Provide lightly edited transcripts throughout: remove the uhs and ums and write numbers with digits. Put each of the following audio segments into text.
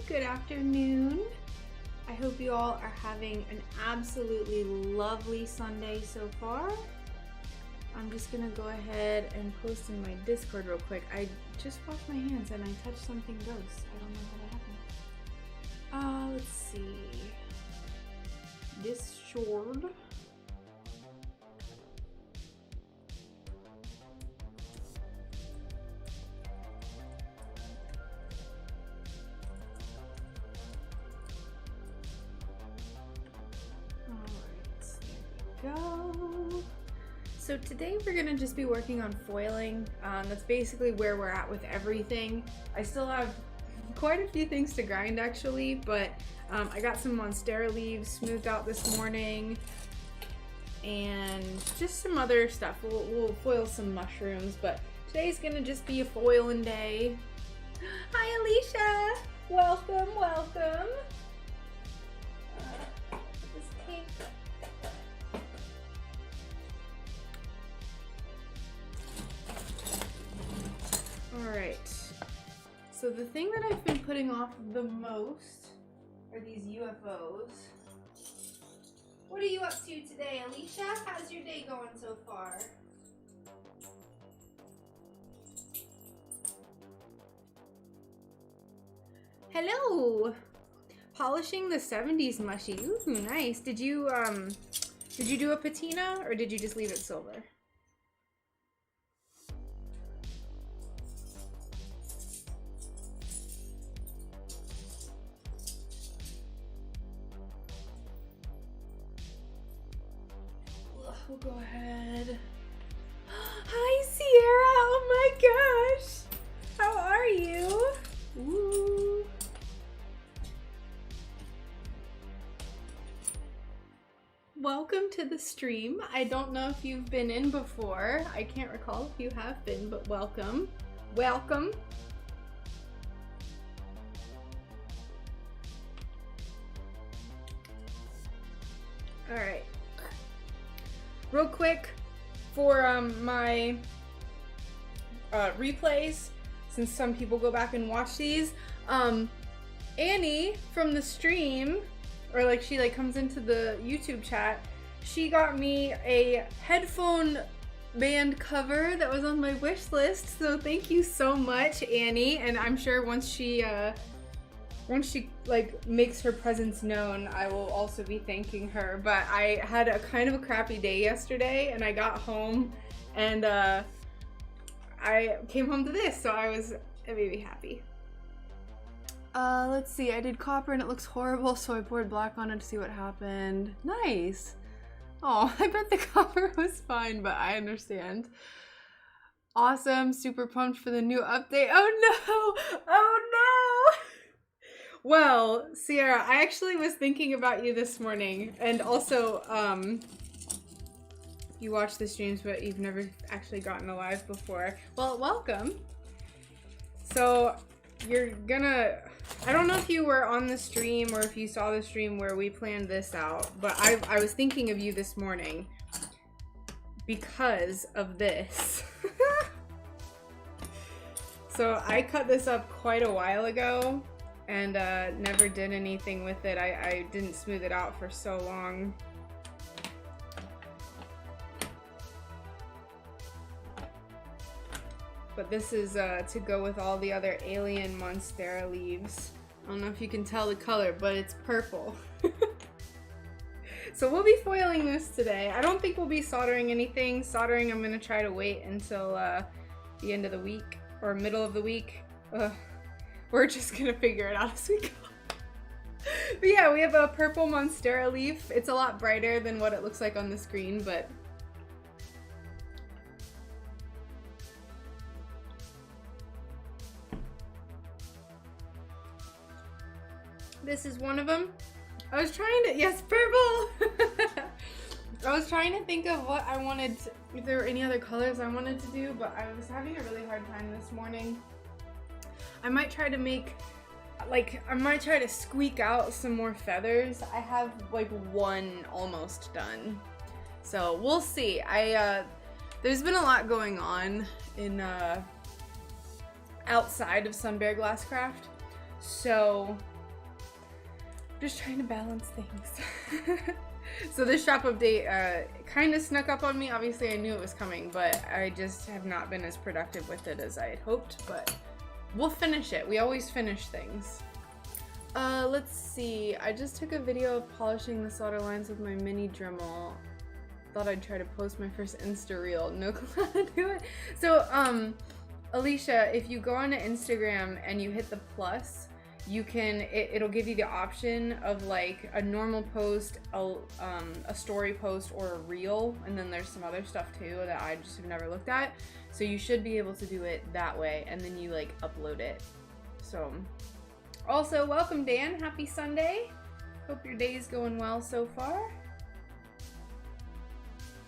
good afternoon. I hope you all are having an absolutely lovely Sunday so far. I'm just gonna go ahead and post in my Discord real quick. I just washed my hands and I touched something gross. I don't know how that happened. Let's see. Discord. Go. So today we're gonna just be working on foiling. That's basically where we're at with everything. I still have quite a few things to grind actually, but I got some monstera leaves smoothed out this morning and just some other stuff. We'll foil some mushrooms, but today's gonna just be a foiling day. Hi Alicia! Welcome, welcome! This cake. Alright, so the thing that I've been putting off the most are these UFOs. What are you up to today, Alicia? How's your day going so far? Hello! Polishing the 70s mushy. Ooh, nice. Did you do a patina or did you just leave it silver? We'll go ahead. Hi, Sierra! Oh my gosh! How are you? Ooh. Welcome to the stream. I don't know if you've been in before. I can't recall if you have been, but welcome. Welcome. All right. Real quick for my replays, since some people go back and watch these, Annie from the stream, or like she like comes into the YouTube chat, she got me a headphone band cover that was on my wish list, so thank you so much, Annie. And I'm sure once she like makes her presence known, I will also be thanking her. But I had a kind of a crappy day yesterday and I got home and I came home to this, so it made me happy. Let's see, I did copper and it looks horrible, so I poured black on it to see what happened. Nice. Oh, I bet the copper was fine, but I understand. Awesome, super pumped for the new update. Oh no, oh no. Well, Sierra, I actually was thinking about you this morning, and also, you watch the streams, but you've never actually gotten a live before. Well, welcome. So, I don't know if you were on the stream or if you saw the stream where we planned this out, but I was thinking of you this morning because of this. So, I cut this up quite a while ago. And never did anything with it. I didn't smooth it out for so long. But this is to go with all the other alien monstera leaves. I don't know if you can tell the color, but it's purple. So we'll be foiling this today. I don't think we'll be soldering anything. Soldering, I'm gonna try to wait until the end of the week or middle of the week. We're just gonna figure it out as we go. But yeah, we have a purple monstera leaf. It's a lot brighter than what it looks like on the screen, but this is one of them. I was trying to, yes, purple! I was trying to think of what I wanted, if there were any other colors I wanted to do, but I was having a really hard time this morning. I might try to make, I might try to squeak out some more feathers. I have like one almost done. So we'll see. There's been a lot going on in outside of SunBearGlassCraft. So Just trying to balance things. So this shop update kind of snuck up on me. Obviously I knew it was coming, but I just have not been as productive with it as I had hoped, but we'll finish it. We always finish things. Let's see. I just took a video of polishing the solder lines with my mini Dremel. Thought I'd try to post my first Insta reel. No clue how to do it. So, Alicia, if you go onto Instagram and you hit the plus, you can, it'll give you the option of like a normal post, a story post, or a reel, and then there's some other stuff too that I just have never looked at. So you should be able to do it that way, and then you like upload it. So, also welcome Dan, happy Sunday. Hope your day is going well so far.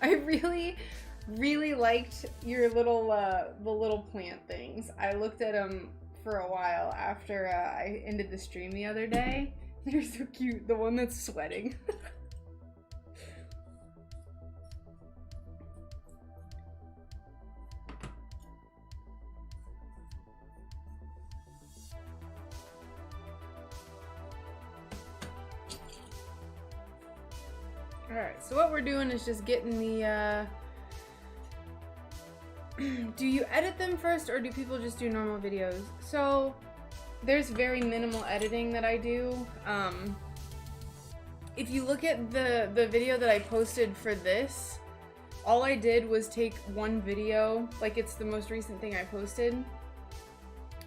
I really liked your little, the little plant things. I looked at them for a while after I ended the stream the other day. They're so cute. The one that's sweating. Alright, so what we're doing is just getting the, do you edit them first, or do people just do normal videos? So there's very minimal editing that I do. If you look at the video that I posted for this, all I did was take one video, like it's the most recent thing I posted.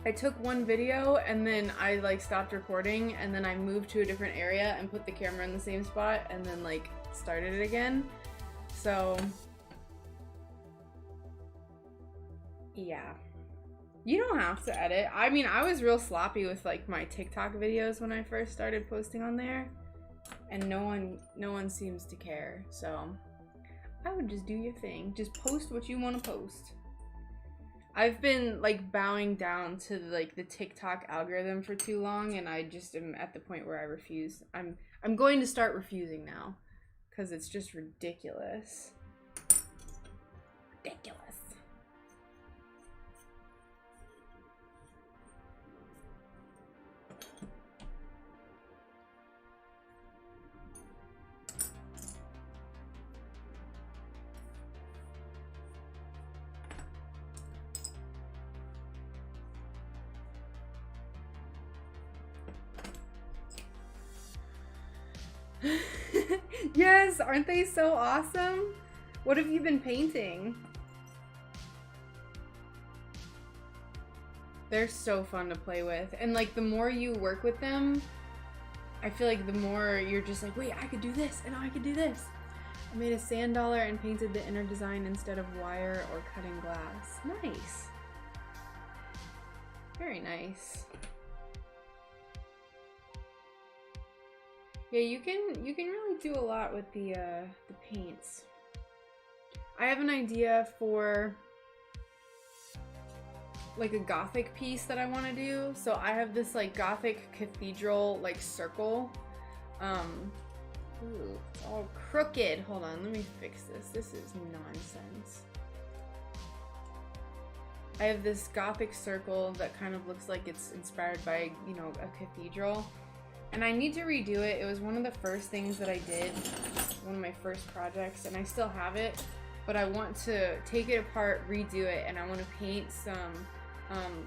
I took one video and then I like stopped recording, and then I moved to a different area and put the camera in the same spot and then like started it again. So yeah, you don't have to edit. I mean, I was real sloppy with like my TikTok videos when I first started posting on there, and no one seems to care. So I would just do your thing. Just post what you want to post. I've been like bowing down to like the TikTok algorithm for too long, and I just am at the point where I refuse. I'm going to start refusing now, because it's just ridiculous. Ridiculous. Yes, aren't they so awesome? What have you been painting? They're so fun to play with, and like the more you work with them, I feel like the more you're just like, wait, I could do this, and I could do this. I made a sand dollar and painted the inner design instead of wire or cutting glass. Nice. Very nice. Yeah, you can really do a lot with the paints. I have an idea for like a gothic piece that I want to do. So I have this like gothic cathedral like circle. Ooh, it's all crooked. Hold on, let me fix this. This is nonsense. I have this gothic circle that kind of looks like it's inspired by, you know, a cathedral. And I need to redo it. It was one of the first things that I did, one of my first projects, and I still have it. But I want to take it apart, redo it, and I want to paint some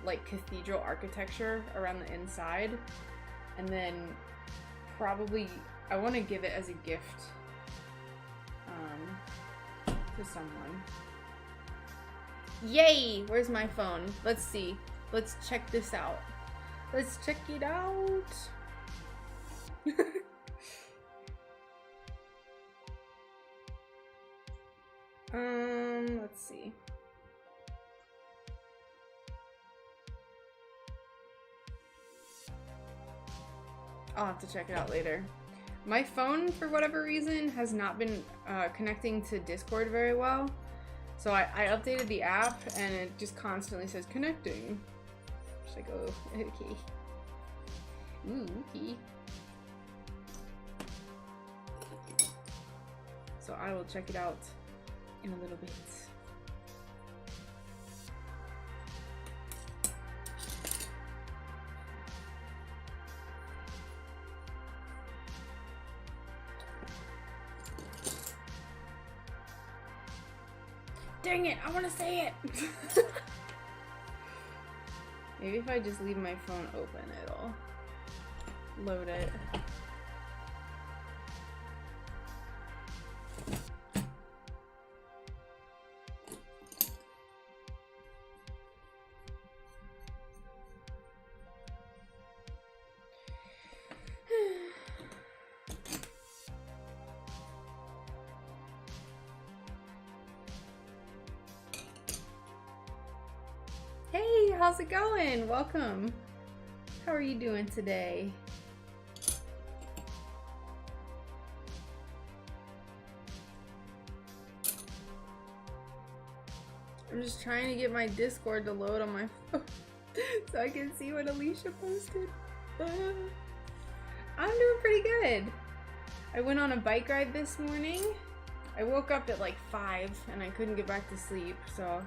like cathedral architecture around the inside. And then probably, I want to give it as a gift to someone. Yay! Where's my phone? Let's see. Let's check this out. Let's check it out. Let's see. I'll have to check it out later. My phone, for whatever reason, has not been connecting to Discord very well. So I updated the app and it just constantly says connecting. Just like, oh, okay. Ooh, okay. So I will check it out in a little bit. Dang it, I want to say it. Maybe if I just leave my phone open, it'll load it. Hey, how's it going? Welcome. How are you doing today? I'm just trying to get my Discord to load on my phone so I can see what Alicia posted. I'm doing pretty good. I went on a bike ride this morning. I woke up at like 5 and I couldn't get back to sleep, so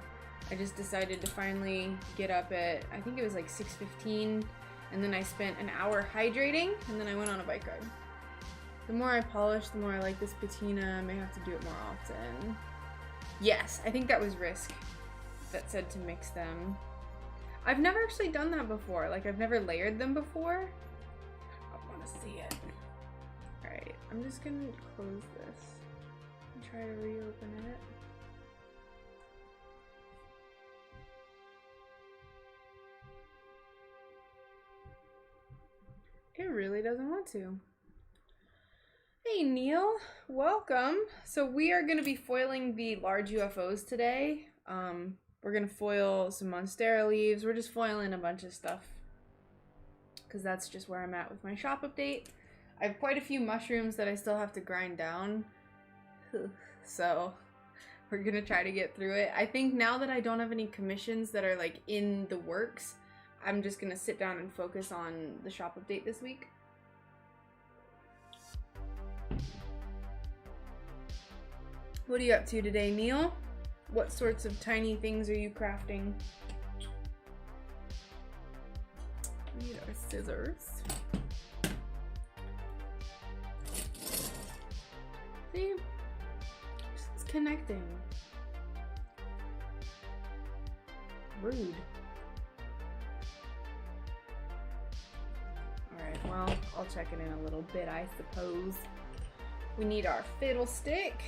I just decided to finally get up at, I think it was like 6:15, and then I spent an hour hydrating, and then I went on a bike ride. The more I polish, the more I like this patina. I may have to do it more often. Yes, I think that was Risk that said to mix them. I've never actually done that before. Like, I've never layered them before. I want to see it. Alright, I'm just gonna close this and try to reopen it. It really doesn't want to. Hey Neil, welcome. So we are going to be foiling the large UFOs today. We're going to foil some Monstera leaves. We're just foiling a bunch of stuff because that's just where I'm at with my shop update. I have quite a few mushrooms that I still have to grind down. So we're going to try to get through it. I think now that I don't have any commissions that are like in the works, I'm just gonna sit down and focus on the shop update this week. What are you up to today, Neil? What sorts of tiny things are you crafting? We need our scissors. See? It's connecting. Rude. Alright, well, I'll check it in a little bit, I suppose. We need our fiddlestick.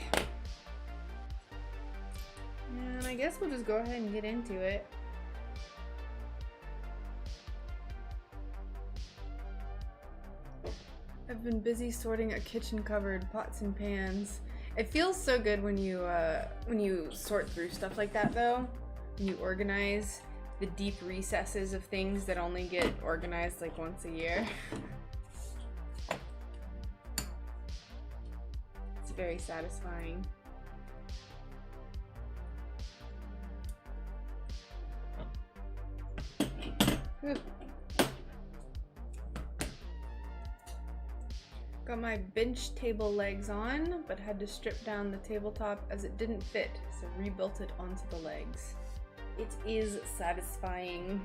And I guess we'll just go ahead and get into it. I've been busy sorting a kitchen cupboard, pots and pans. It feels so good when you sort through stuff like that, though. When you organize the deep recesses of things that only get organized like once a year. It's very satisfying. Whew. Got my bench table legs on, but had to strip down the tabletop as it didn't fit, so rebuilt it onto the legs. It is satisfying.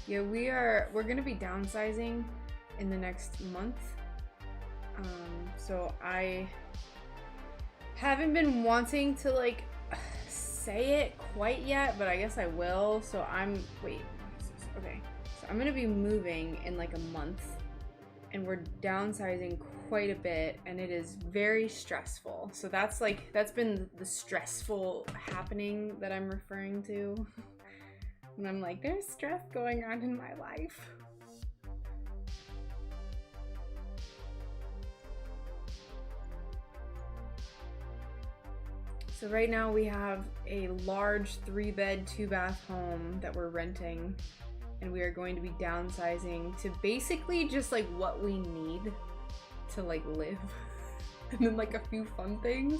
Yeah, we're gonna be downsizing in the next month. So I haven't been wanting to like say it quite yet, but I guess I will. So okay. So I'm gonna be moving in like a month, and we're downsizing quite a bit, and it is very stressful. So that's been the stressful happening that I'm referring to. And I'm like, there's stress going on in my life. So right now we have a large 3-bed, 2-bath home that we're renting, and we are going to be downsizing to basically just like what we need to like live, and then like a few fun things.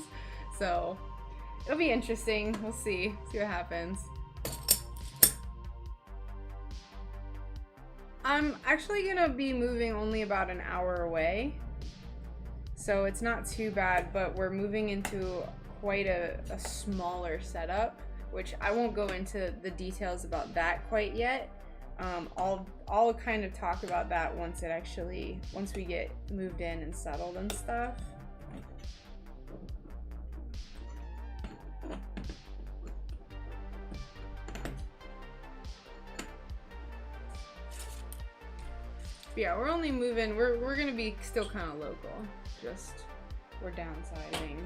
So it'll be interesting. We'll see what happens. I'm actually gonna be moving only about an hour away, so it's not too bad, but we're moving into quite a smaller setup, which I won't go into the details about that quite yet. I'll kind of talk about that once we get moved in and settled and stuff. But yeah, we're only moving. We're gonna be still kind of local. Just we're downsizing.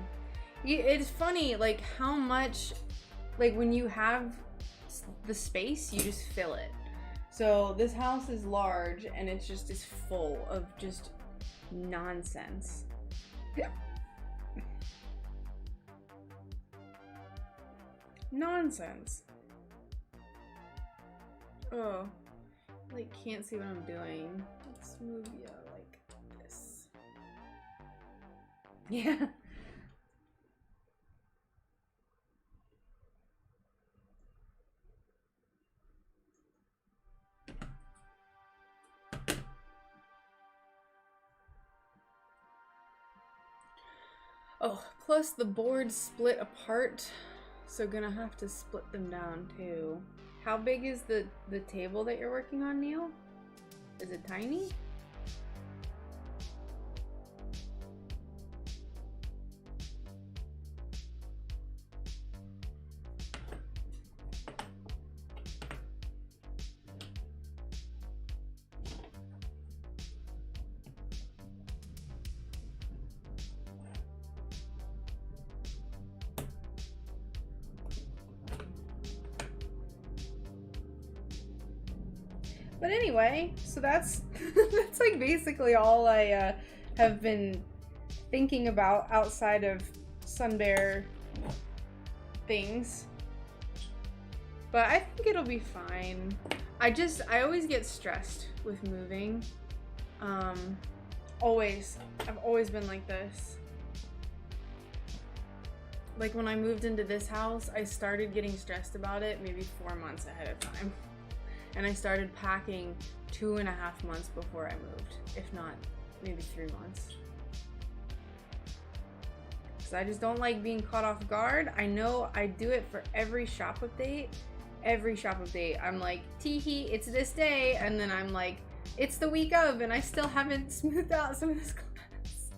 It's funny, like how much, like when you have the space, you just fill it. So this house is large, and it's just is full of just nonsense. Yeah. Nonsense. Oh. Like can't see what I'm doing. Let's move you like this. Yeah. Oh, plus the boards split apart, so gonna have to split them down too. How big is the table that you're working on, Neil? Is it tiny? But anyway, so that's that's like basically all I have been thinking about outside of SunBear things. But I think it'll be fine. I always get stressed with moving. Always. I've always been like this. Like when I moved into this house, I started getting stressed about it maybe 4 months ahead of time. And I started packing 2.5 months before I moved, if not maybe 3 months. Because I just don't like being caught off guard. I know I do it for every shop update. Every shop update, I'm like, teehee, it's this day. And then I'm like, it's the week of, and I still haven't smoothed out some of this glass.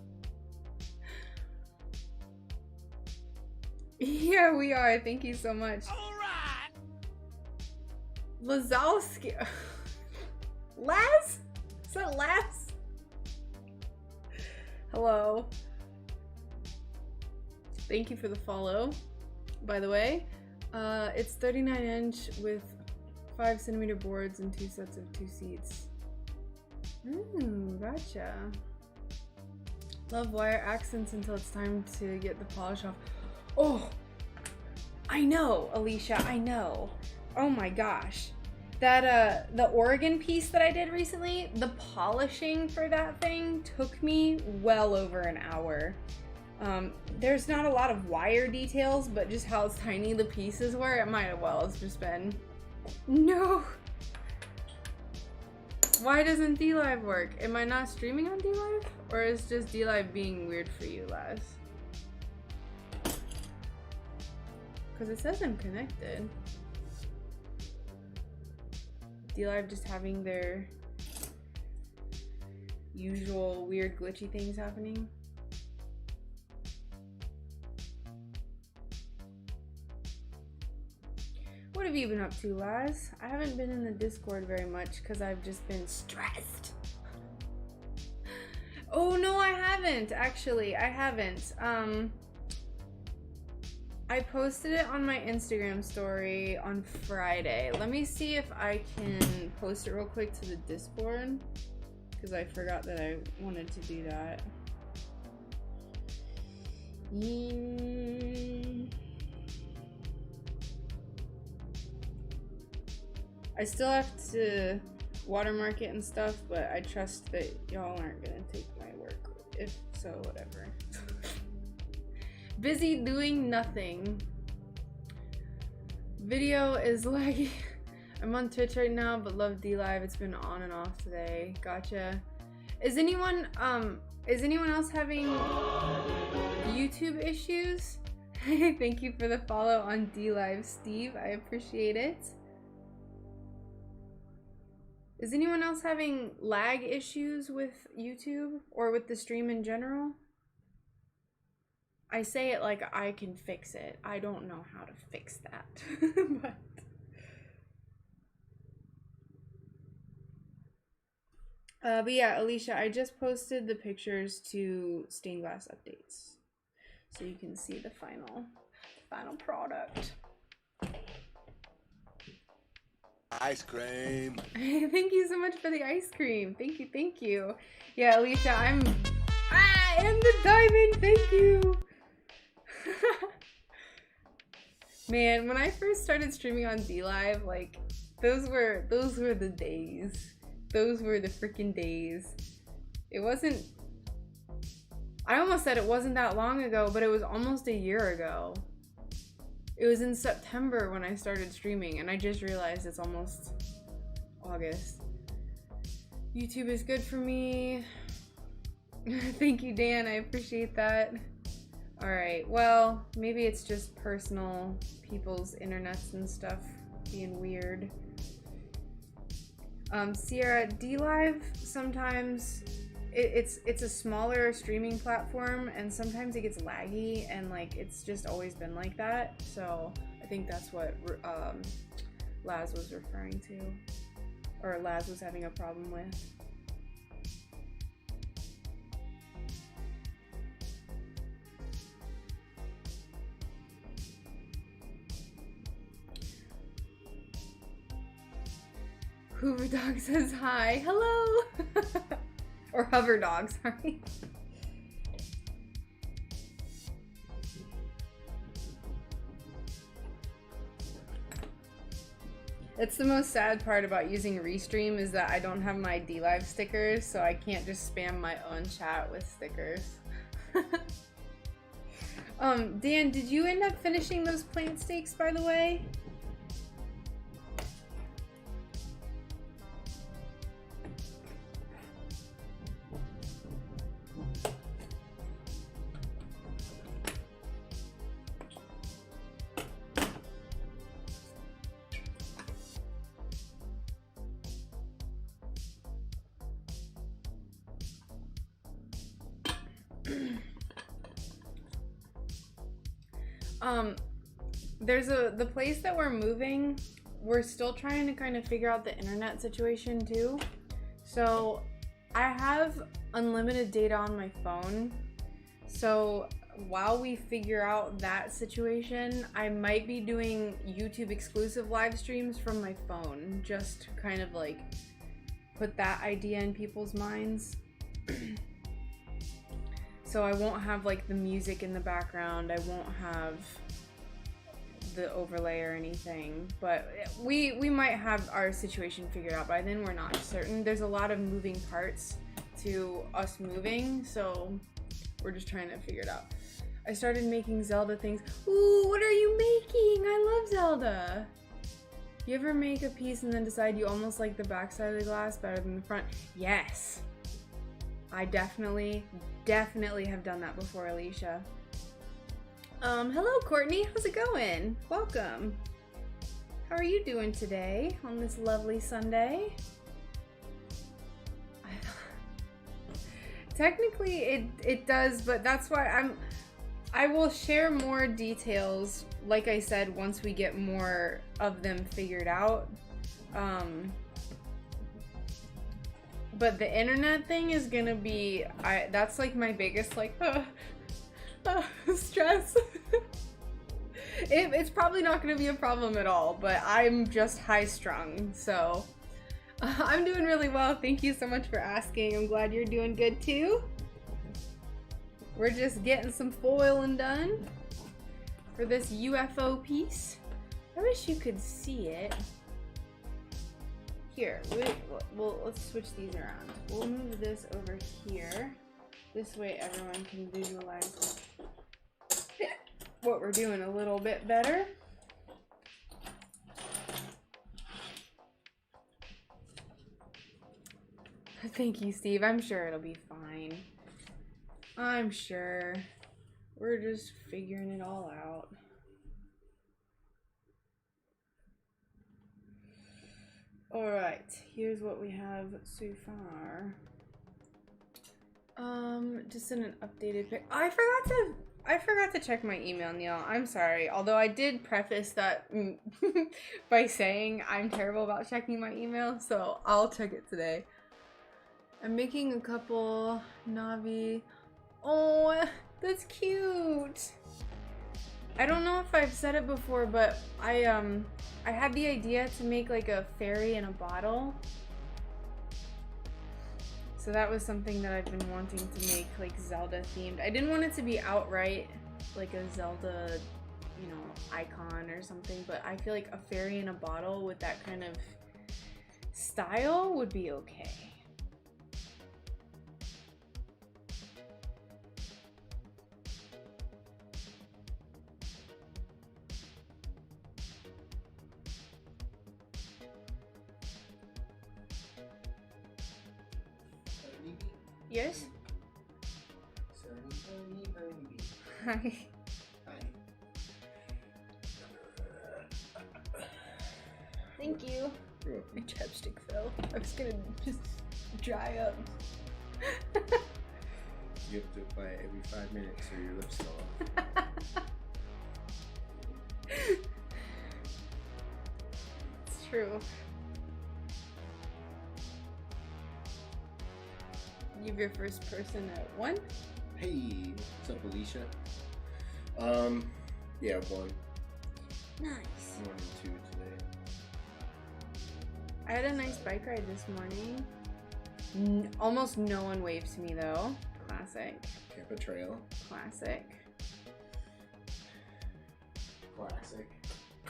Yeah, we are. Thank you so much. Lazowski. Laz? Is that Laz? Hello. Thank you for the follow, by the way. It's 39-inch with 5-centimeter boards and 2 sets of 2 seats. Ooh, gotcha. Love wire accents until it's time to get the polish off. Oh, I know, Alicia, I know. Oh my gosh. That, the Oregon piece that I did recently, the polishing for that thing took me well over an hour. There's not a lot of wire details, but just how tiny the pieces were, it might have well have just been. No! Why doesn't DLive work? Am I not streaming on DLive? Or is just DLive being weird for you, Laz? Because it says I'm connected. DLive just having their usual weird glitchy things happening. What have you been up to, Laz? I haven't been in the Discord very much because I've just been stressed. Oh no, I haven't actually. I haven't. I posted it on my Instagram story on Friday. Let me see if I can post it real quick to the Discord because I forgot that I wanted to do that. I still have to watermark it and stuff, but I trust that y'all aren't gonna take my work. If so, whatever. Busy doing nothing. Video is laggy. I'm on Twitch right now, but love DLive. It's been on and off today. Gotcha. Is anyone else having YouTube issues? Thank you for the follow on DLive, Steve. I appreciate it. Is anyone else having lag issues with YouTube or with the stream in general? I say it like I can fix it. I don't know how to fix that. But yeah, Alicia, I just posted the pictures to Stained Glass Updates, so you can see the final product. Ice cream. Thank you so much for the ice cream. Thank you, thank you. Yeah, Alicia, and the diamond, thank you. Man, when I first started streaming on DLive, like those were the days. Those were the freaking days. It wasn't, I almost said it wasn't that long ago, but it was almost a year ago. It was in September when I started streaming, and I just realized it's almost August. YouTube is good for me. Thank you, Dan. I appreciate that. Alright, well, maybe it's just personal, people's internets and stuff being weird. Sierra, DLive, sometimes it's a smaller streaming platform, and sometimes it gets laggy, and like it's just always been like that. So I think that's what Laz was referring to, or Laz was having a problem with. Hoover Dog says hi. Hello! Or Hover Dog, sorry. It's the most sad part about using Restream is that I don't have my DLive stickers, so I can't just spam my own chat with stickers. Dan, did you end up finishing those plant steaks, by the way? There's the place that we're moving, we're still trying to kind of figure out the internet situation too. So I have unlimited data on my phone. So while we figure out that situation, I might be doing YouTube exclusive live streams from my phone, just to kind of like put that idea in people's minds. So I won't have like the music in the background, I won't have the overlay or anything, but we might have our situation figured out by then. We're not certain. There's a lot of moving parts to us moving, so we're just trying to figure it out. I started making Zelda things. Ooh, what are you making? I love Zelda. You ever make a piece and then decide you almost like the back side of the glass better than the front? Yes. I definitely have done that before, Alicia. Hello Courtney, how's it going? Welcome. How are you doing today on this lovely Sunday? Technically it does, but that's why I will share more details, like I said, once we get more of them figured out. But the internet thing is gonna be, that's like my biggest like stress. It's probably not gonna be a problem at all, but I'm just high strung, so I'm doing really well. Thank you so much for asking. I'm glad you're doing good too. We're just getting some foiling done for this UFO piece. I wish you could see it. Here, well, let's switch these around. We'll move this over here. This way everyone can visualize what we're doing a little bit better. Thank you, Steve. I'm sure it'll be fine. I'm sure. We're just figuring it all out. Alright, here's what we have so far. Just in an updated pic. I forgot to check my email, Neil. I'm sorry. Although I did preface that by saying I'm terrible about checking my email, so I'll check it today. I'm making a couple Navi. Oh, that's cute. I don't know if I've said it before, but I had the idea to make like a fairy in a bottle. So that was something that I've been wanting to make, like Zelda themed. I didn't want it to be outright like a Zelda, you know, icon or something, but I feel like a fairy in a bottle with that kind of style would be okay. Yes? Hi. Thank you. My chapstick fell. I was gonna just dry up. You have to apply it every 5 minutes or your lips fall off. It's true. Give your first person at 1? Hey, what's up, Alicia? Yeah, 1. Nice. 1 and 2 today. I had a nice bike ride this morning. Almost no one waved to me though. Classic. Camp a trail. Classic. Classic.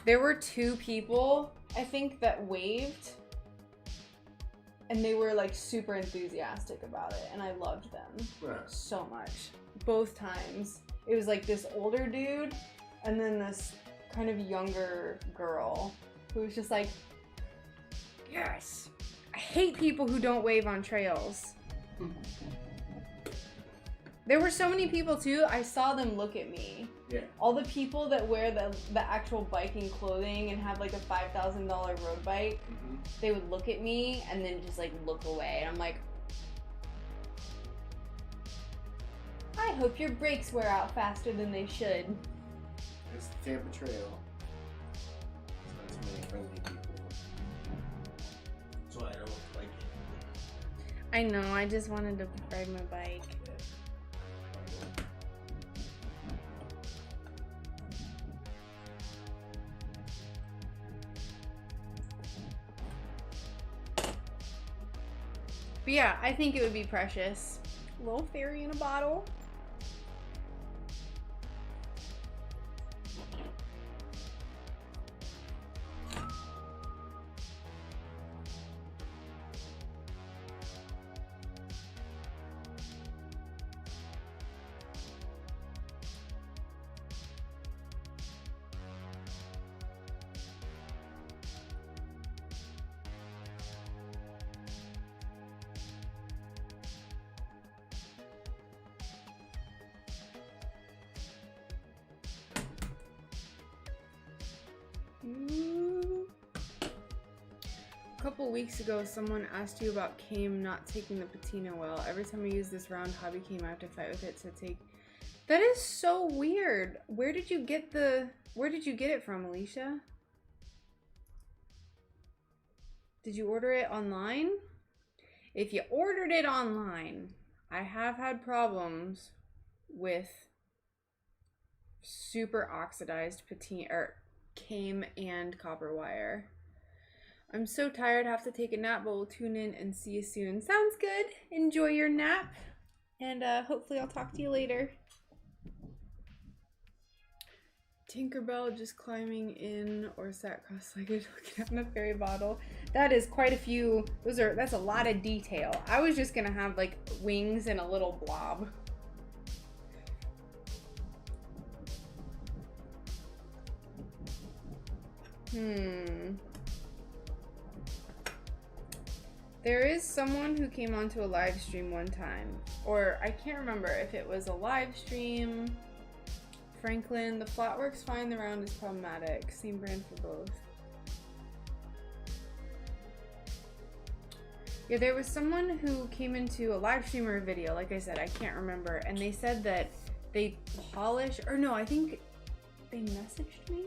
There were 2 people, I think, that waved. And they were like super enthusiastic about it, and I loved them so much. Both times. It was like this older dude, and then this kind of younger girl who was just like, yes! I hate people who don't wave on trails. There were so many people too, I saw them look at me. Yeah. All the people that wear the actual biking clothing and have like a $5,000 road bike, they would look at me and then just like look away. And I'm like, I hope your brakes wear out faster than they should. It's the Tampa Trail. It's not too many friendly people. That's why I don't like it. I know, I just wanted to ride my bike. But yeah, I think it would be precious. A little fairy in a bottle. A couple weeks ago, someone asked you about Came not taking the patina well. Every time I use this round hobby Came, I have to fight with it to take. That is so weird. Where did you get it from, Alicia? Did you order it online? If you ordered it online, I have had problems with super oxidized patina or Came and copper wire. I'm so tired, have to take a nap, but we'll tune in and see you soon. Sounds good. Enjoy your nap, and hopefully I'll talk to you later. Tinkerbell just climbing in or sat cross-legged looking at a fairy bottle. That is quite a few. That's a lot of detail. I was just gonna have like wings and a little blob. There is someone who came onto a live stream one time, or I can't remember if it was a live stream. Franklin, the flat works fine, the round is problematic. Same brand for both. Yeah, there was someone who came into a live stream or a video, like I said, I can't remember, and they said that they polish, or no, I think they messaged me.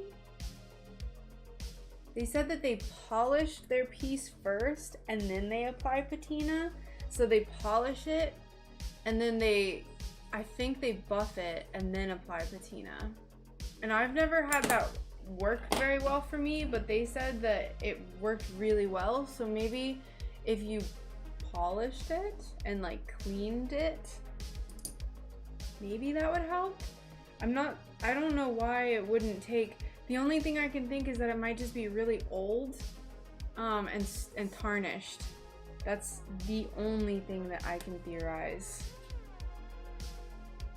They said that they polished their piece first and then they apply patina. So they polish it and then I think they buff it and then apply patina. And I've never had that work very well for me, but they said that it worked really well. So maybe if you polished it and like cleaned it, maybe that would help. I don't know why it wouldn't take. The only thing I can think is that it might just be really old and tarnished. That's the only thing that I can theorize.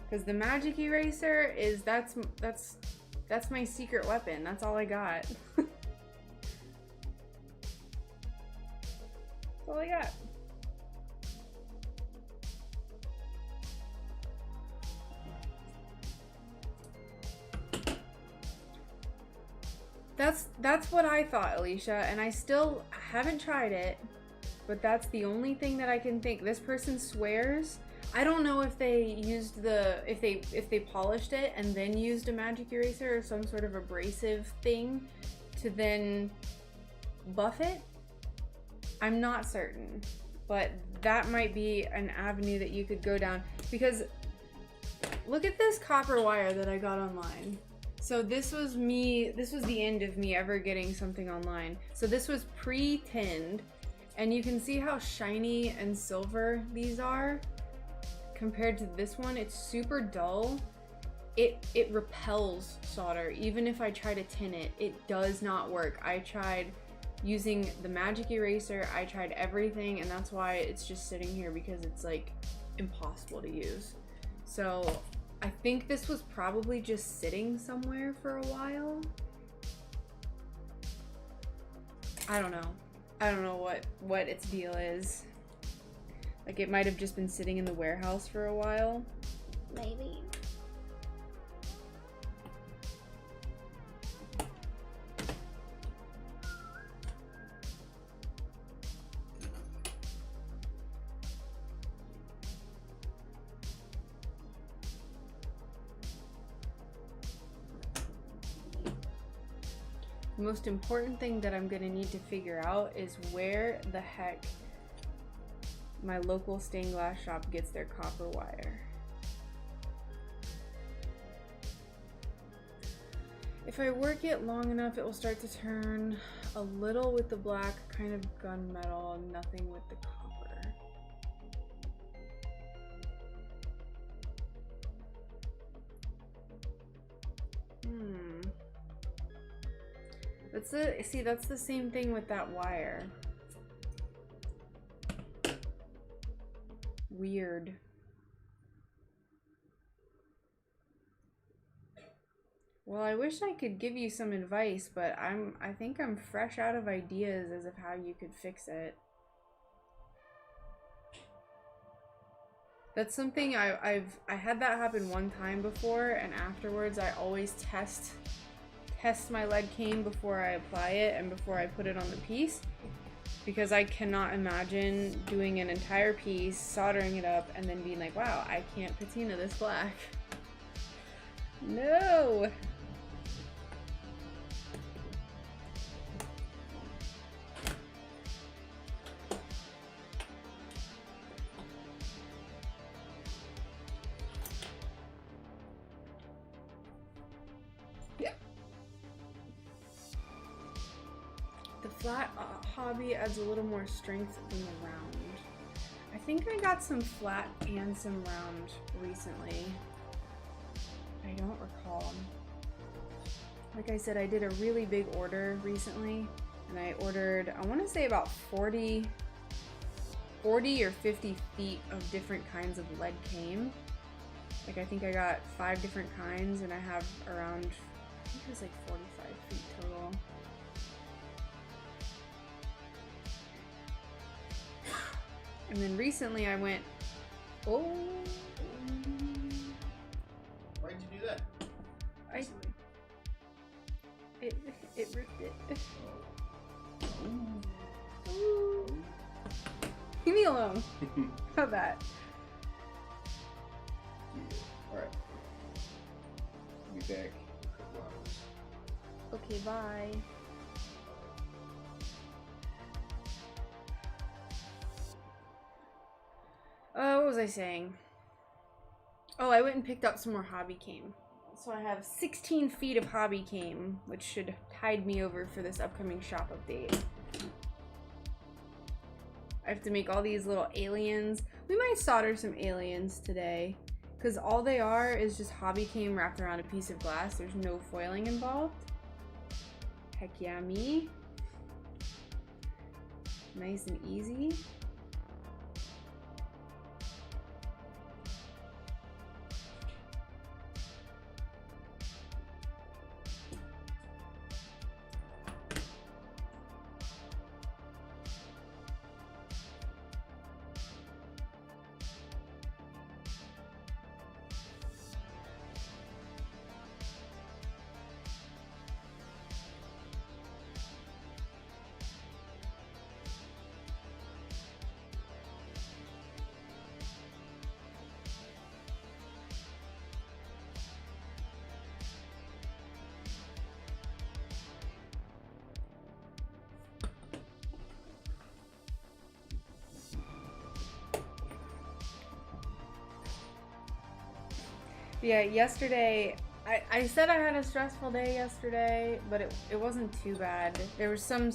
Because the magic eraser is, that's my secret weapon. That's all I got. That's all I got. That's what I thought, Alicia, and I still haven't tried it, but that's the only thing that I can think. This person swears. I don't know if they used if they polished it and then used a magic eraser or some sort of abrasive thing to then buff it. I'm not certain, but that might be an avenue that you could go down, because look at this copper wire that I got online. So this was the end of me ever getting something online. So this was pre-tinned, and you can see how shiny and silver these are compared to this one. It's super dull. It repels solder. Even if I try to tin it, it does not work. I tried using the magic eraser, I tried everything, and that's why it's just sitting here, because it's like impossible to use. So I think this was probably just sitting somewhere for a while. I don't know. I don't know what its deal is. Like, it might have just been sitting in the warehouse for a while. Maybe. The most important thing that I'm gonna need to figure out is where the heck my local stained glass shop gets their copper wire. If I work it long enough, it will start to turn a little with the black, kind of gunmetal, nothing with the copper. That's the same thing with that wire. Weird. Well, I wish I could give you some advice, but I think I'm fresh out of ideas as of how you could fix it. That's something I had that happen one time before, and afterwards I always test my lead cane before I apply it and before I put it on the piece, because I cannot imagine doing an entire piece, soldering it up, and then being like, wow, I can't patina this black. No! Flat hobby adds a little more strength than the round. I think I got some flat and some round recently. I don't recall. Like I said, I did a really big order recently, and I ordered, I want to say about 40 or 50 feet of different kinds of lead cane. Like, I think I got 5 different kinds, and I have around, I think it was like 45 feet total. And then recently I went, oh. Why'd you do that? It ripped it. Oh. Ooh. alone. How about that? Yeah. Alright. Be back. Okay, bye. What was I saying? Oh, I went and picked up some more hobby came. So I have 16 feet of hobby came, which should tide me over for this upcoming shop update. I have to make all these little aliens. We might solder some aliens today, because all they are is just hobby came wrapped around a piece of glass. There's no foiling involved. Heck yeah, me. Nice and easy. Yeah, yesterday, I said I had a stressful day yesterday, but it wasn't too bad. There was some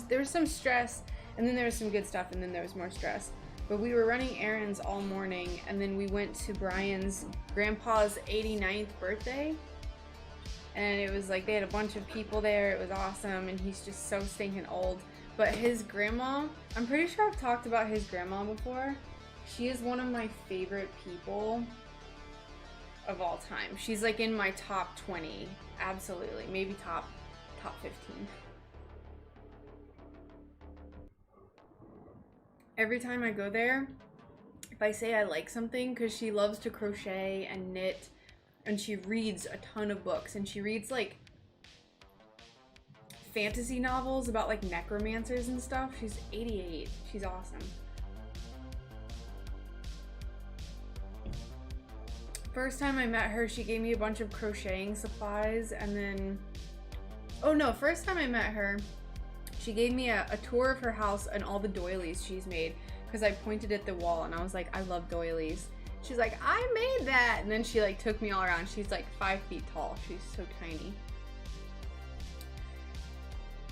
stress, and then there was some good stuff, and then there was more stress. But we were running errands all morning, and then we went to Brian's grandpa's 89th birthday. And it was like they had a bunch of people there. It was awesome, and he's just so stinking old. But his grandma, I'm pretty sure I've talked about his grandma before. She is one of my favorite people of all time. She's like in my top 20, absolutely, maybe top 15. Every time I go there, if I say I like something, because she loves to crochet and knit, and she reads a ton of books, and she reads like fantasy novels about like necromancers and stuff. She's 88. She's awesome. First time I met her, she gave me a bunch of crocheting supplies, and then, oh no, first time I met her, she gave me a tour of her house and all the doilies she's made, because I pointed at the wall and I was like, I love doilies. She's like, I made that, and then she like took me all around. She's like 5 feet tall. She's so tiny.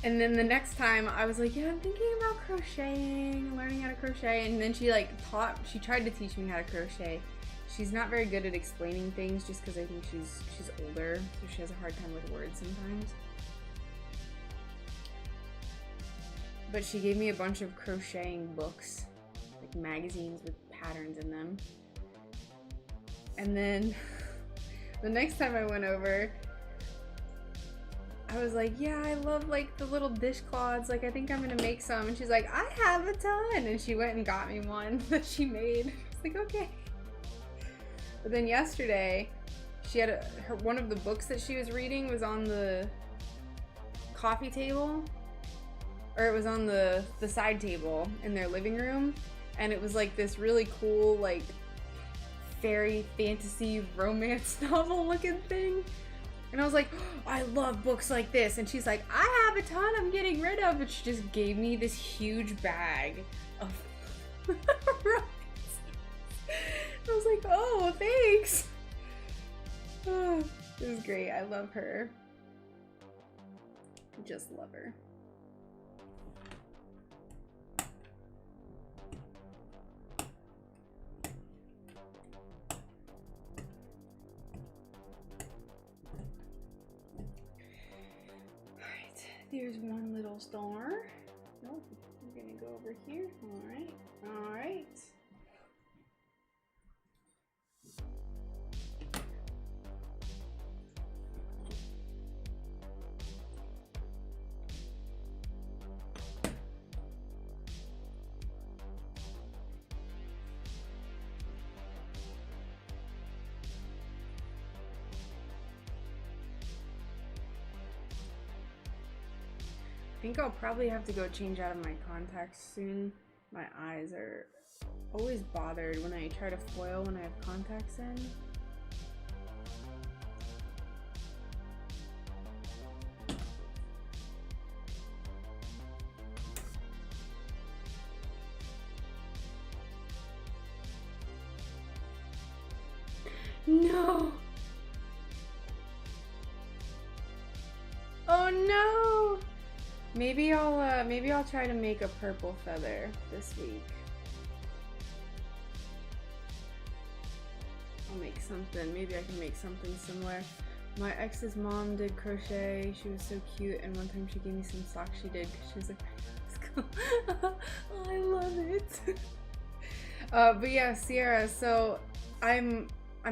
And then the next time I was like, yeah, I'm thinking about crocheting, learning how to crochet, and then she like she tried to teach me how to crochet. She's not very good at explaining things just because I think she's older, so she has a hard time with words sometimes. But she gave me a bunch of crocheting books, like magazines with patterns in them. And then the next time I went over, I was like, yeah, I love like the little dishcloths, like I think I'm gonna make some. And she's like, I have a ton, and she went and got me one that she made. I was like, okay. But then yesterday, she had one of the books that she was reading was on the coffee table, or it was on the side table in their living room, and it was like this really cool like fairy fantasy romance novel looking thing. And I was like, oh, I love books like this. And she's like, I have a ton I'm getting rid of, and she just gave me this huge bag of romance. I was like, oh, thanks. Oh, it was great. I love her. Just love her. Alright, there's one little star. Nope, we're gonna go over here. Alright, alright. I think I'll probably have to go change out of my contacts soon. My eyes are always bothered when I try to foil when I have contacts in. No! Oh no! Maybe I'll try to make a purple feather this week. I'll make something. Maybe I can make something similar. My ex's mom did crochet. She was so cute, and one time she gave me some socks she did because she was like, oh, I love it. But yeah, Sierra. So I'm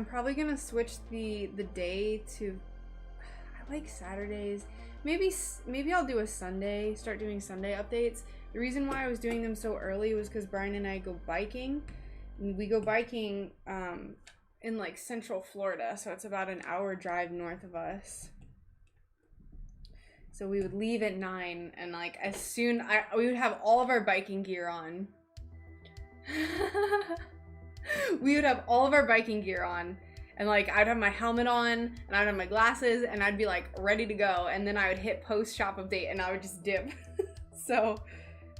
probably gonna switch the day to. I like Saturdays. Maybe I'll do a Sunday. Start doing Sunday updates. The reason why I was doing them so early was because Brian and I go biking. And we go biking in like Central Florida, so it's about an hour drive north of us. So we would leave at 9, and like as soon we would have all of our biking gear on. We would have all of our biking gear on, and like I'd have my helmet on, and I'd have my glasses, and I'd be like ready to go, and then I would hit post shop update, and I would just dip. So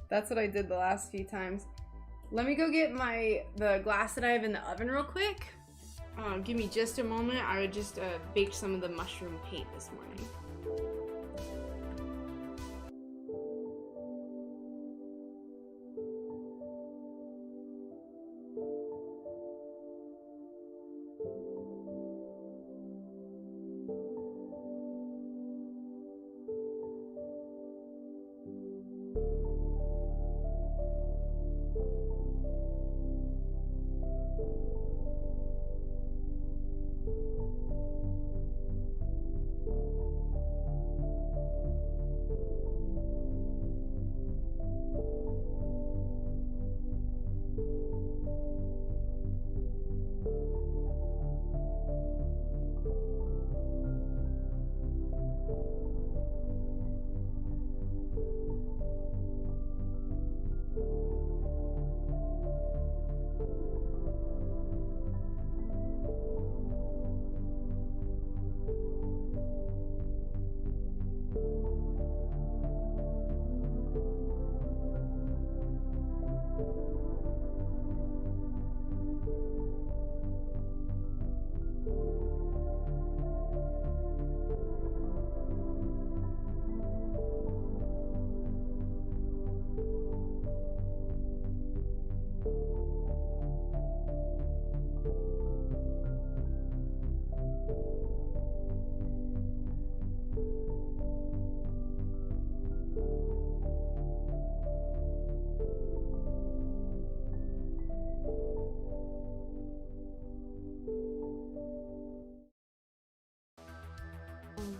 that's what I did the last few times. Let me go get the glass that I have in the oven real quick. Give me just a moment. I would just bake some of the mushroom paint this morning.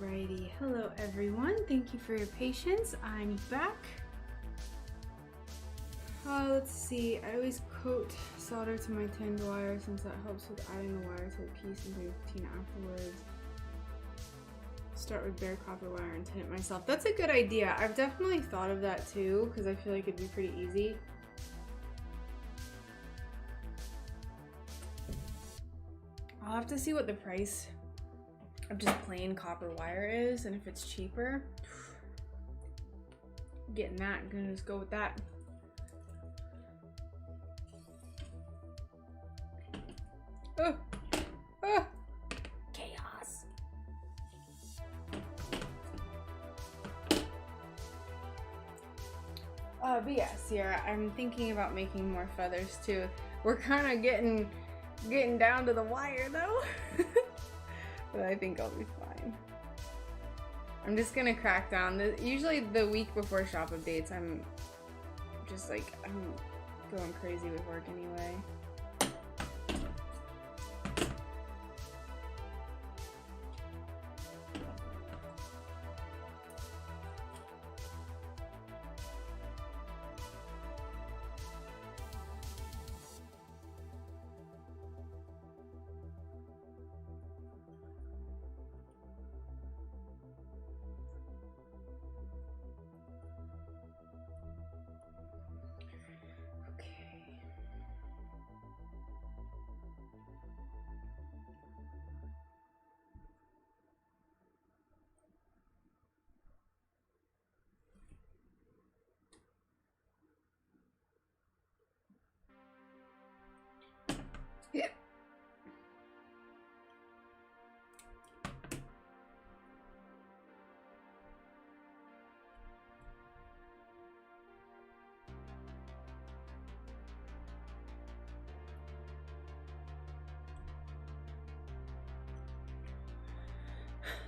Alrighty, hello everyone. Thank you for your patience. I'm back. Let's see. I always coat solder to my tinned wire since that helps with adding the wire to the piece and doing patina afterwards. Start with bare copper wire and tin it myself. That's a good idea. I've definitely thought of that too because I feel like it'd be pretty easy. I'll have to see what the price of just plain copper wire is, and if it's cheaper, getting that, I'm gonna just go with that. Chaos. But yeah, Sierra, I'm thinking about making more feathers too. We're kind of getting down to the wire though. But I think I'll be fine. I'm just gonna crack down. Usually the week before shop updates, I'm just like, I'm going crazy with work anyway.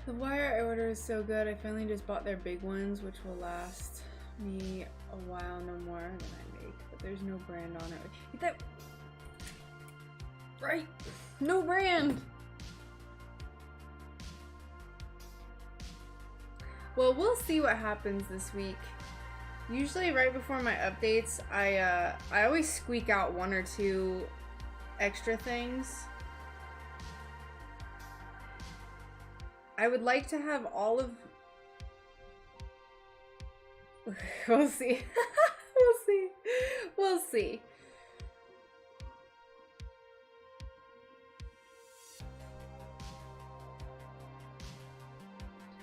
The wire I ordered is so good. I finally just bought their big ones, which will last me a while, no more than I make. But there's no brand on it. Get that right. No brand. Well, we'll see what happens this week. Usually right before my updates, I always squeak out 1 or 2 extra things. I would like to have all of... We'll see. We'll see. We'll see.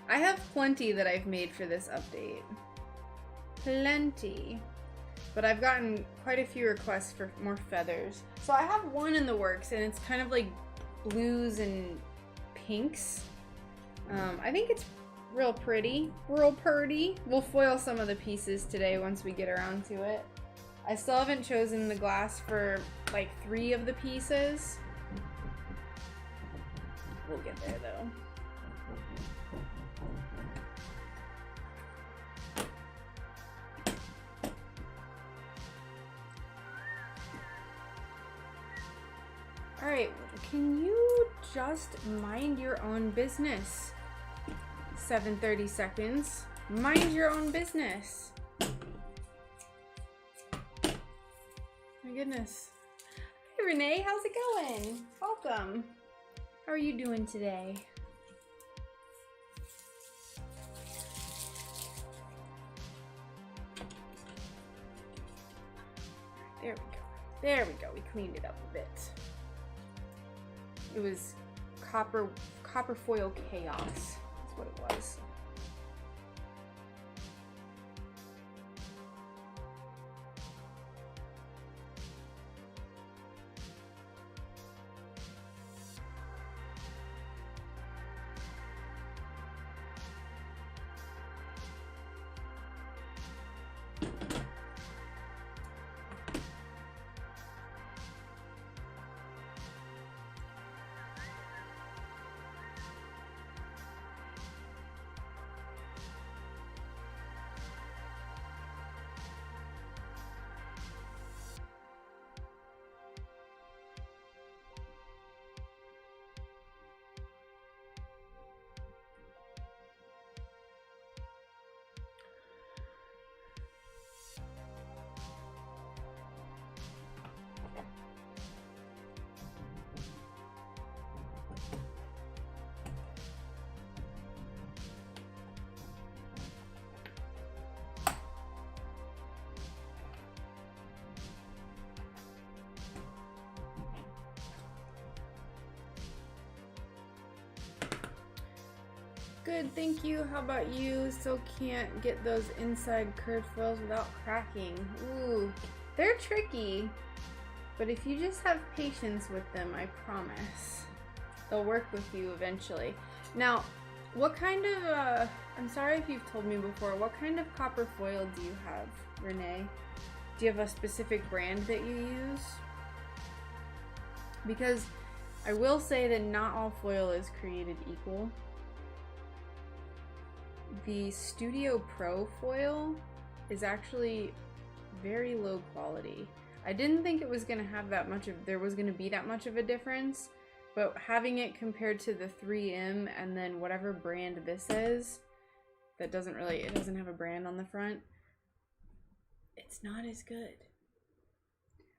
I have plenty that I've made for this update. Plenty. But I've gotten quite a few requests for more feathers. So I have one in the works, and it's kind of like blues and pinks. I think it's real pretty. Real purty. We'll foil some of the pieces today once we get around to it. I still haven't chosen the glass for like 3 of the pieces. We'll get there though. Alright, can you just mind your own business? 7:30 seconds. Mind your own business. My goodness. Hey Renee, how's it going? Welcome. How are you doing today? There we go. There we go. We cleaned it up a bit. It was copper foil chaos. That's what it was. Good, thank you. How about you? Still can't get those inside curved foils without cracking. Ooh, they're tricky. But if you just have patience with them, I promise, they'll work with you eventually. Now, what kind of, I'm sorry if you've told me before, what kind of copper foil do you have, Renee? Do you have a specific brand that you use? Because I will say that not all foil is created equal. The Studio Pro foil is actually very low quality. I didn't think it was going to have that much of, there was going to be that much of a difference, but having it compared to the 3M and then whatever brand this is, that doesn't really, it doesn't have a brand on the front, it's not as good.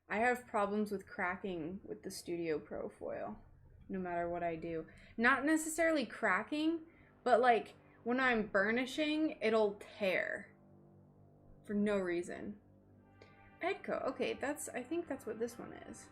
I have problems with cracking with the Studio Pro foil, no matter what I do. Not necessarily cracking, but like, when I'm burnishing, it'll tear for no reason. Edco, okay, that's, I think that's what this one is.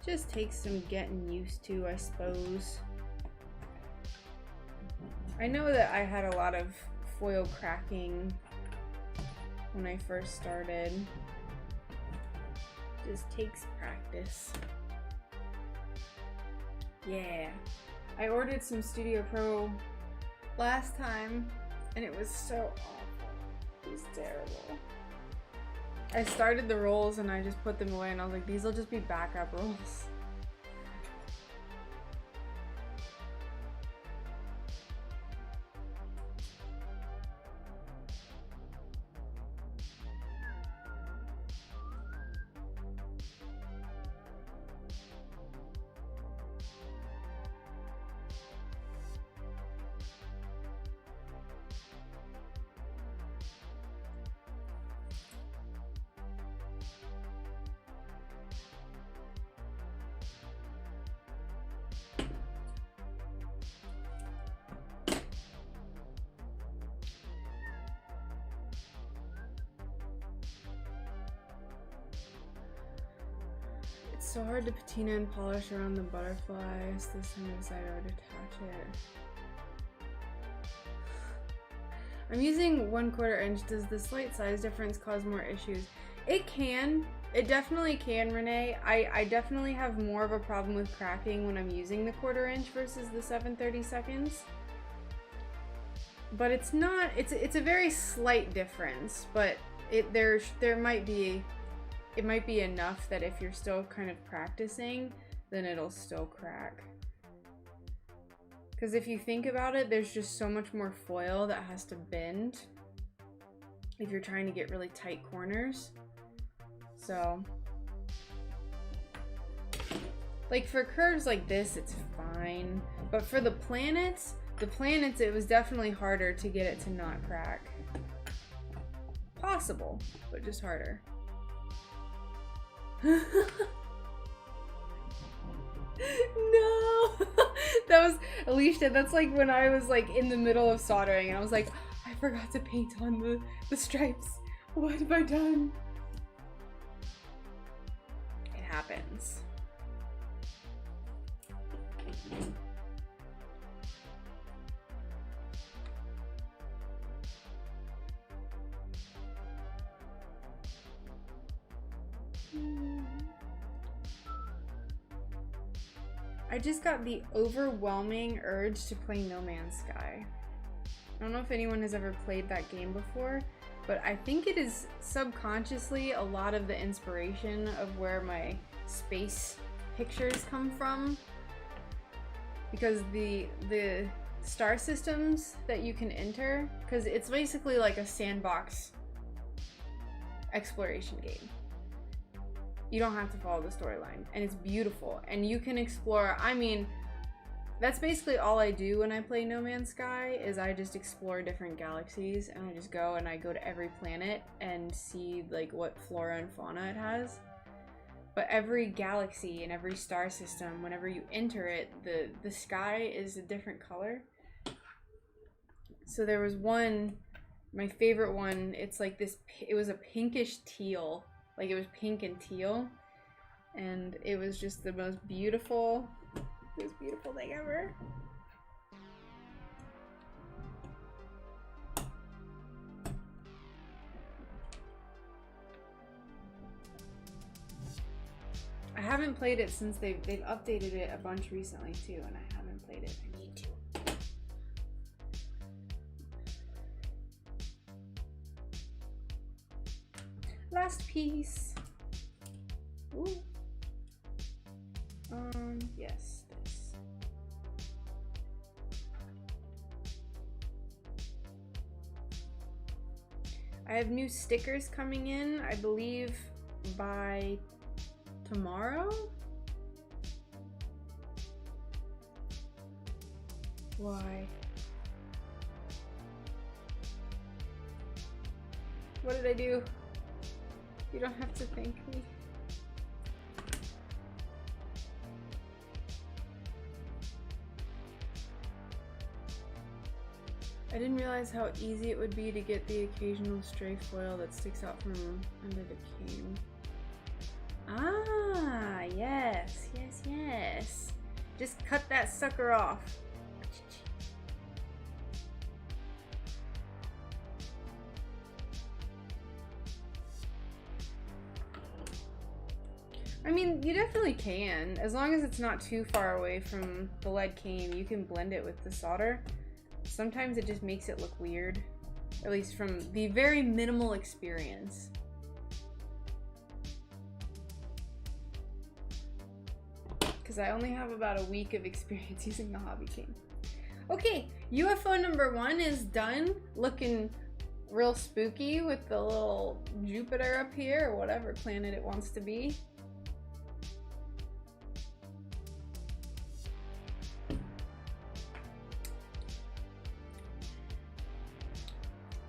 Just takes some getting used to, I suppose. I know that I had a lot of foil cracking when I first started. Just takes practice. Yeah. I ordered some Studio Pro last time, and it was so awful. It was terrible. I started the rolls and I just put them away and I was like, these will just be backup rolls. It's so hard to patina and polish around the butterflies. This time I decided I would attach it. I'm using 1/4 inch. Does the slight size difference cause more issues? It can. It definitely can, Renee. I definitely have more of a problem with cracking when I'm using the 1/4 inch versus the 7/32. But it's not. It's a very slight difference. But there might be. It might be enough that if you're still kind of practicing, then it'll still crack. Because if you think about it, there's just so much more foil that has to bend if you're trying to get really tight corners. So, like for curves like this, it's fine. But for the planets, it was definitely harder to get it to not crack. Possible, but just harder. No. That was Alicia. That's like when I was like in the middle of soldering and I was like, I forgot to paint on the stripes. What have I done? It happens. I just got the overwhelming urge to play No Man's Sky. I don't know if anyone has ever played that game before, but I think it is subconsciously a lot of the inspiration of where my space pictures come from. Because the star systems that you can enter, because it's basically like a sandbox exploration game. You don't have to follow the storyline, and it's beautiful, and you can explore. I mean, that's basically all I do when I play No Man's Sky, is I just explore different galaxies, and I just go to every planet and see like what flora and fauna it has. But every galaxy and every star system, whenever you enter it, the sky is a different color. So there was one, my favorite one, it's like this, it was a pinkish teal. Like it was pink and teal, and it was just the most beautiful thing ever. I haven't played it since they've updated it a bunch recently too, and I haven't played it. I need to. Last piece. Ooh. Yes, this. I have new stickers coming in, I believe by tomorrow? Why? What did I do? You don't have to thank me. I didn't realize how easy it would be to get the occasional stray foil that sticks out from under the cane. Ah, yes, yes, yes. Just cut that sucker off. I mean, you definitely can. As long as it's not too far away from the lead cane, you can blend it with the solder. Sometimes it just makes it look weird. At least from the very minimal experience. Because I only have about a week of experience using the Hobby King. Okay, UFO number 1 is done. Looking real spooky with the little Jupiter up here, or whatever planet it wants to be.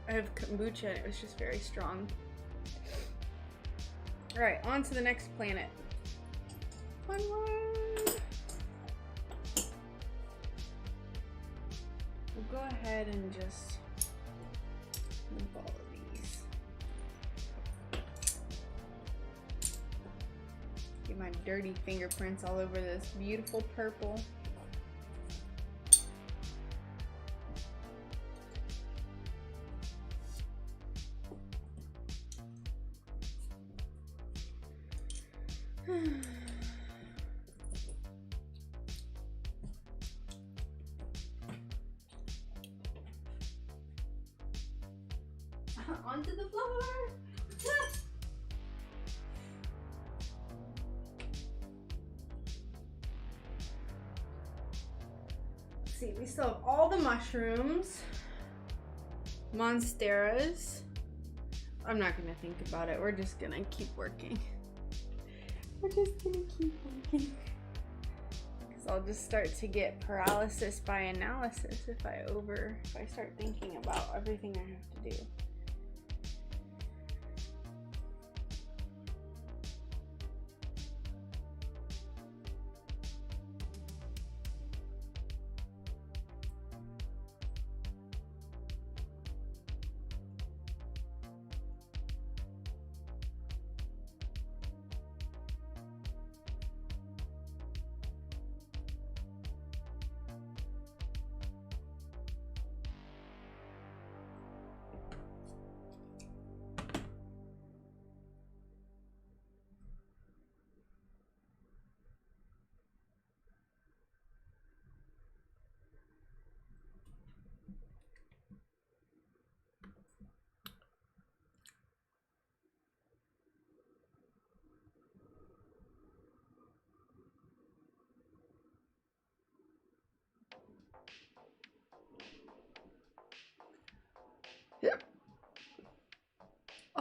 I have kombucha and it was just very strong. Alright, on to the next planet. Onward! We'll go ahead and just move all of these. Get my dirty fingerprints all over this beautiful purple. Onto the floor! Let's see, we still have all the mushrooms. Monsteras. I'm not gonna think about it. We're just gonna keep working. We're just gonna keep working. Because I'll just start to get paralysis by analysis if I start thinking about everything I have to do.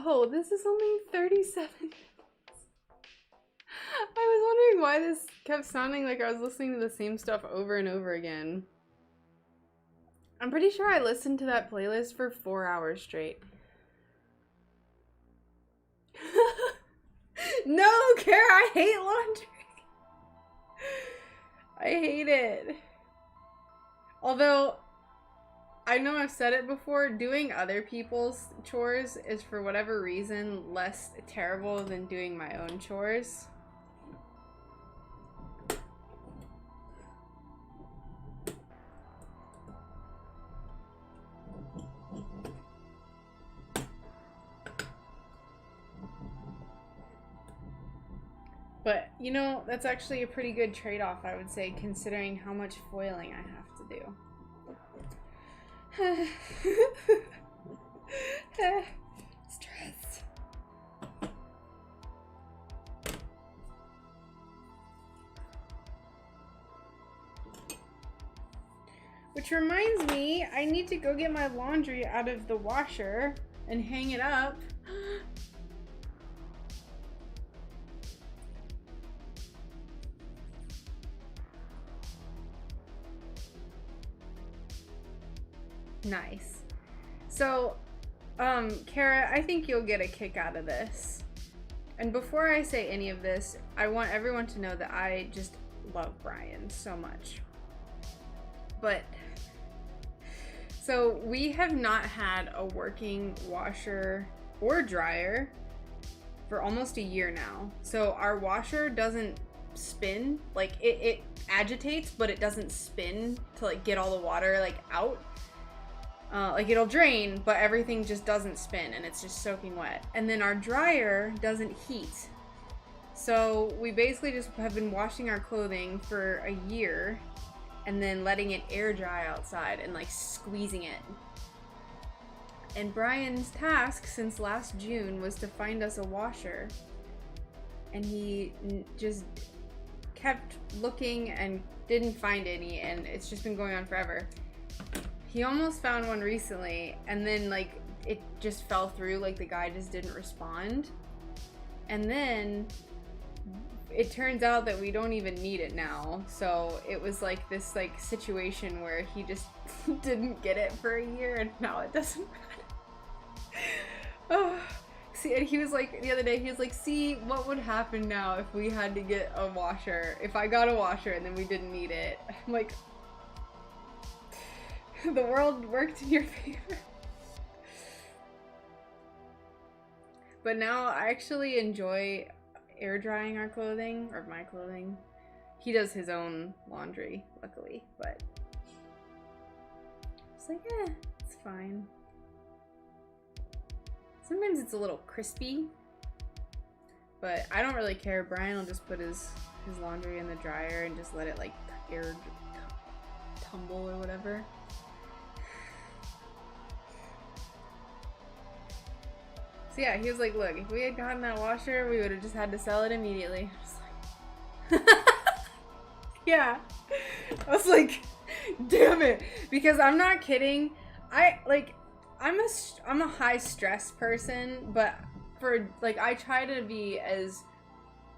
Oh, this is only 37 minutes. I was wondering why this kept sounding like I was listening to the same stuff over and over again. I'm pretty sure I listened to that playlist for 4 hours straight. No, Kara, I hate laundry. I hate it. Although, I know I've said it before, doing other people's chores is for whatever reason less terrible than doing my own chores. But, you know, that's actually a pretty good trade-off, I would say, considering how much foiling I have to do. Stress. Which reminds me, I need to go get my laundry out of the washer and hang it up. Nice. So, Kara, I think you'll get a kick out of this. And before I say any of this, I want everyone to know that I just love Brian so much. But, so we have not had a working washer or dryer for almost a year now. So our washer doesn't spin, like it agitates, but it doesn't spin to like get all the water like out. Like it'll drain, but everything just doesn't spin and it's just soaking wet. And then our dryer doesn't heat. So we basically just have been washing our clothing for a year and then letting it air dry outside and like squeezing it. And Brian's task since last June was to find us a washer, and he just kept looking and didn't find any, and it's just been going on forever. He almost found one recently, and then like it just fell through, like the guy just didn't respond. And then it turns out that we don't even need it now. So it was like this like situation where he just didn't get it for a year, and now it doesn't matter. Oh, see, and he was like, the other day, he was like, see, what would happen now if we had to get a washer? If I got a washer and then we didn't need it. I'm like, the world worked in your favor. But now I actually enjoy air drying our clothing, or my clothing. He does his own laundry, luckily, but it's like, it's fine. Sometimes it's a little crispy, but I don't really care. Brian will just put his laundry in the dryer and just let it like air tumble or whatever. So yeah, he was like, look, if we had gotten that washer, we would have just had to sell it immediately. I was like, yeah. I was like, damn it. Because I'm not kidding. I'm a high stress person, but for like, I try to be as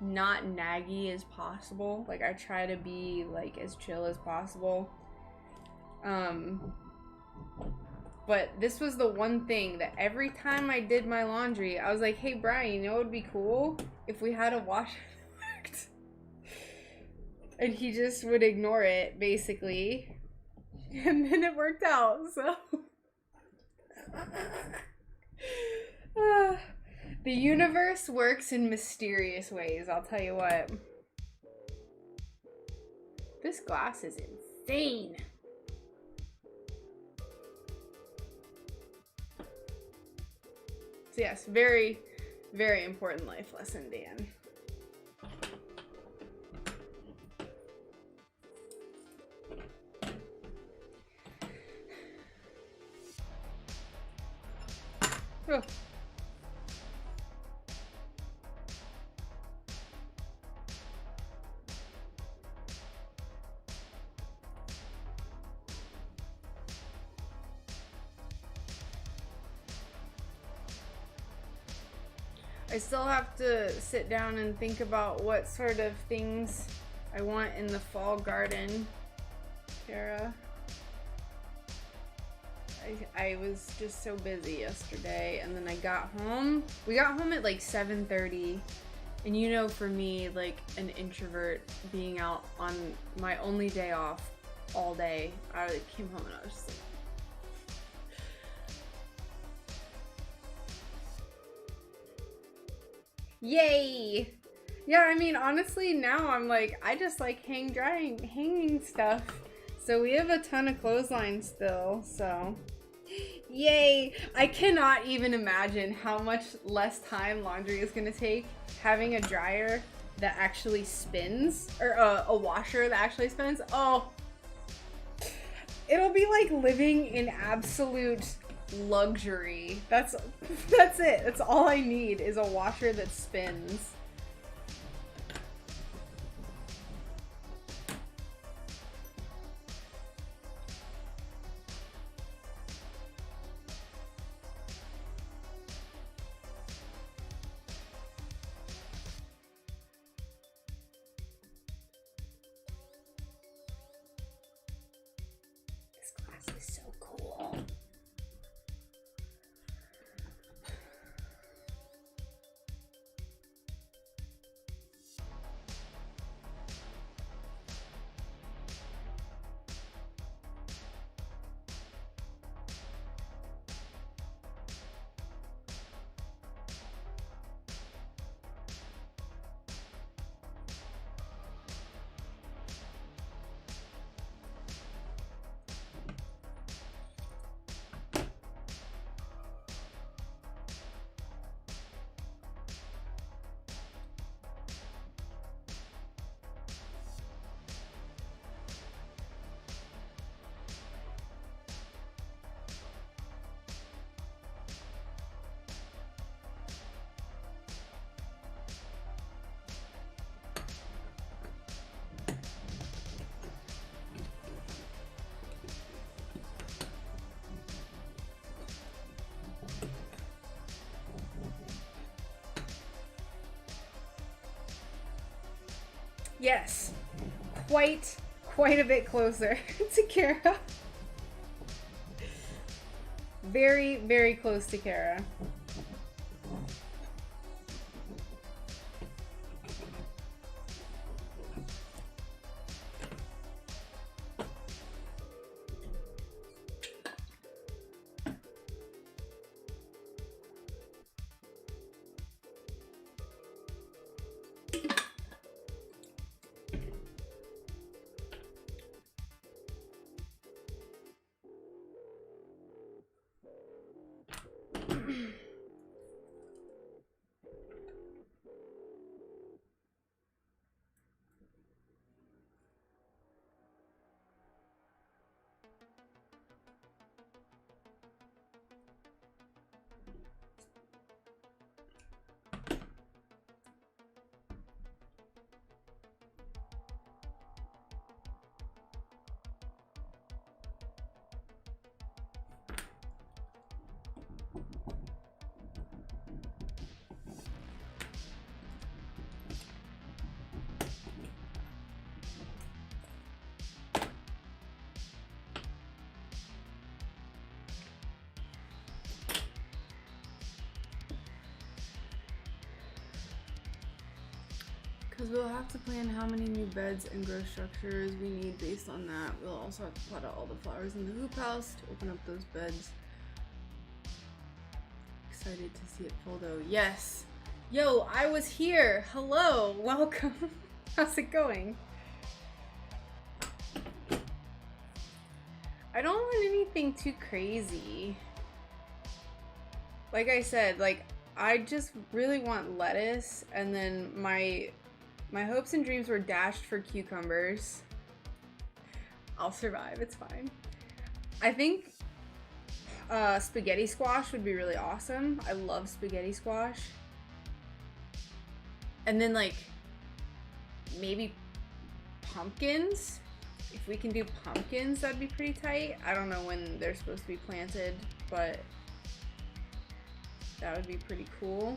not naggy as possible. Like I try to be like as chill as possible. But this was the one thing that every time I did my laundry, I was like, hey, Brian, you know what would be cool? If we had a washer that worked. And he just would ignore it, basically. And then it worked out, so. The universe works in mysterious ways, I'll tell you what. This glass is insane. So yes, very, very important life lesson, Dan. Oh. I still have to sit down and think about what sort of things I want in the fall garden, Kara. I was just so busy yesterday, and then I got home. We got home at like 7:30, and you know, for me, like an introvert, being out on my only day off all day, I came home and I was just like, yay! Yeah, I mean, honestly, now I'm like, I just like hanging stuff. So we have a ton of clothesline still, so yay! I cannot even imagine how much less time laundry is gonna take having a dryer that actually spins, or a washer that actually spins. Oh, it'll be like living in absolute luxury. That's it. That's all I need is a washer that spins. This glass is so cool. Yes. Quite a bit closer to Kara. Very, very close to Kara. Because we'll have to plan how many new beds and growth structures we need based on that. We'll also have to plot out all the flowers in the hoop house to open up those beds. Excited to see it full though. Yes! Yo, I was here! Hello! Welcome! How's it going? I don't want anything too crazy. Like I said, like, I just really want lettuce, and then my hopes and dreams were dashed for cucumbers. I'll survive, it's fine. I think spaghetti squash would be really awesome. I love spaghetti squash. And then like, maybe pumpkins. If we can do pumpkins, that'd be pretty tight. I don't know when they're supposed to be planted, but that would be pretty cool.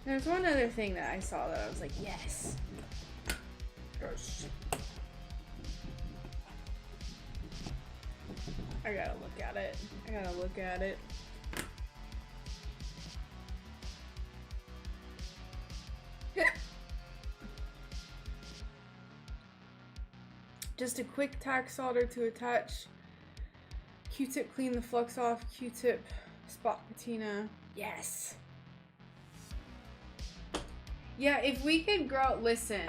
There's one other thing that I saw that I was like, yes. Yes. I gotta look at it. I gotta look at it. Just a quick tack solder to attach. Q-tip clean the flux off. Q-tip spot patina. Yes. Yeah, if we could grow, listen.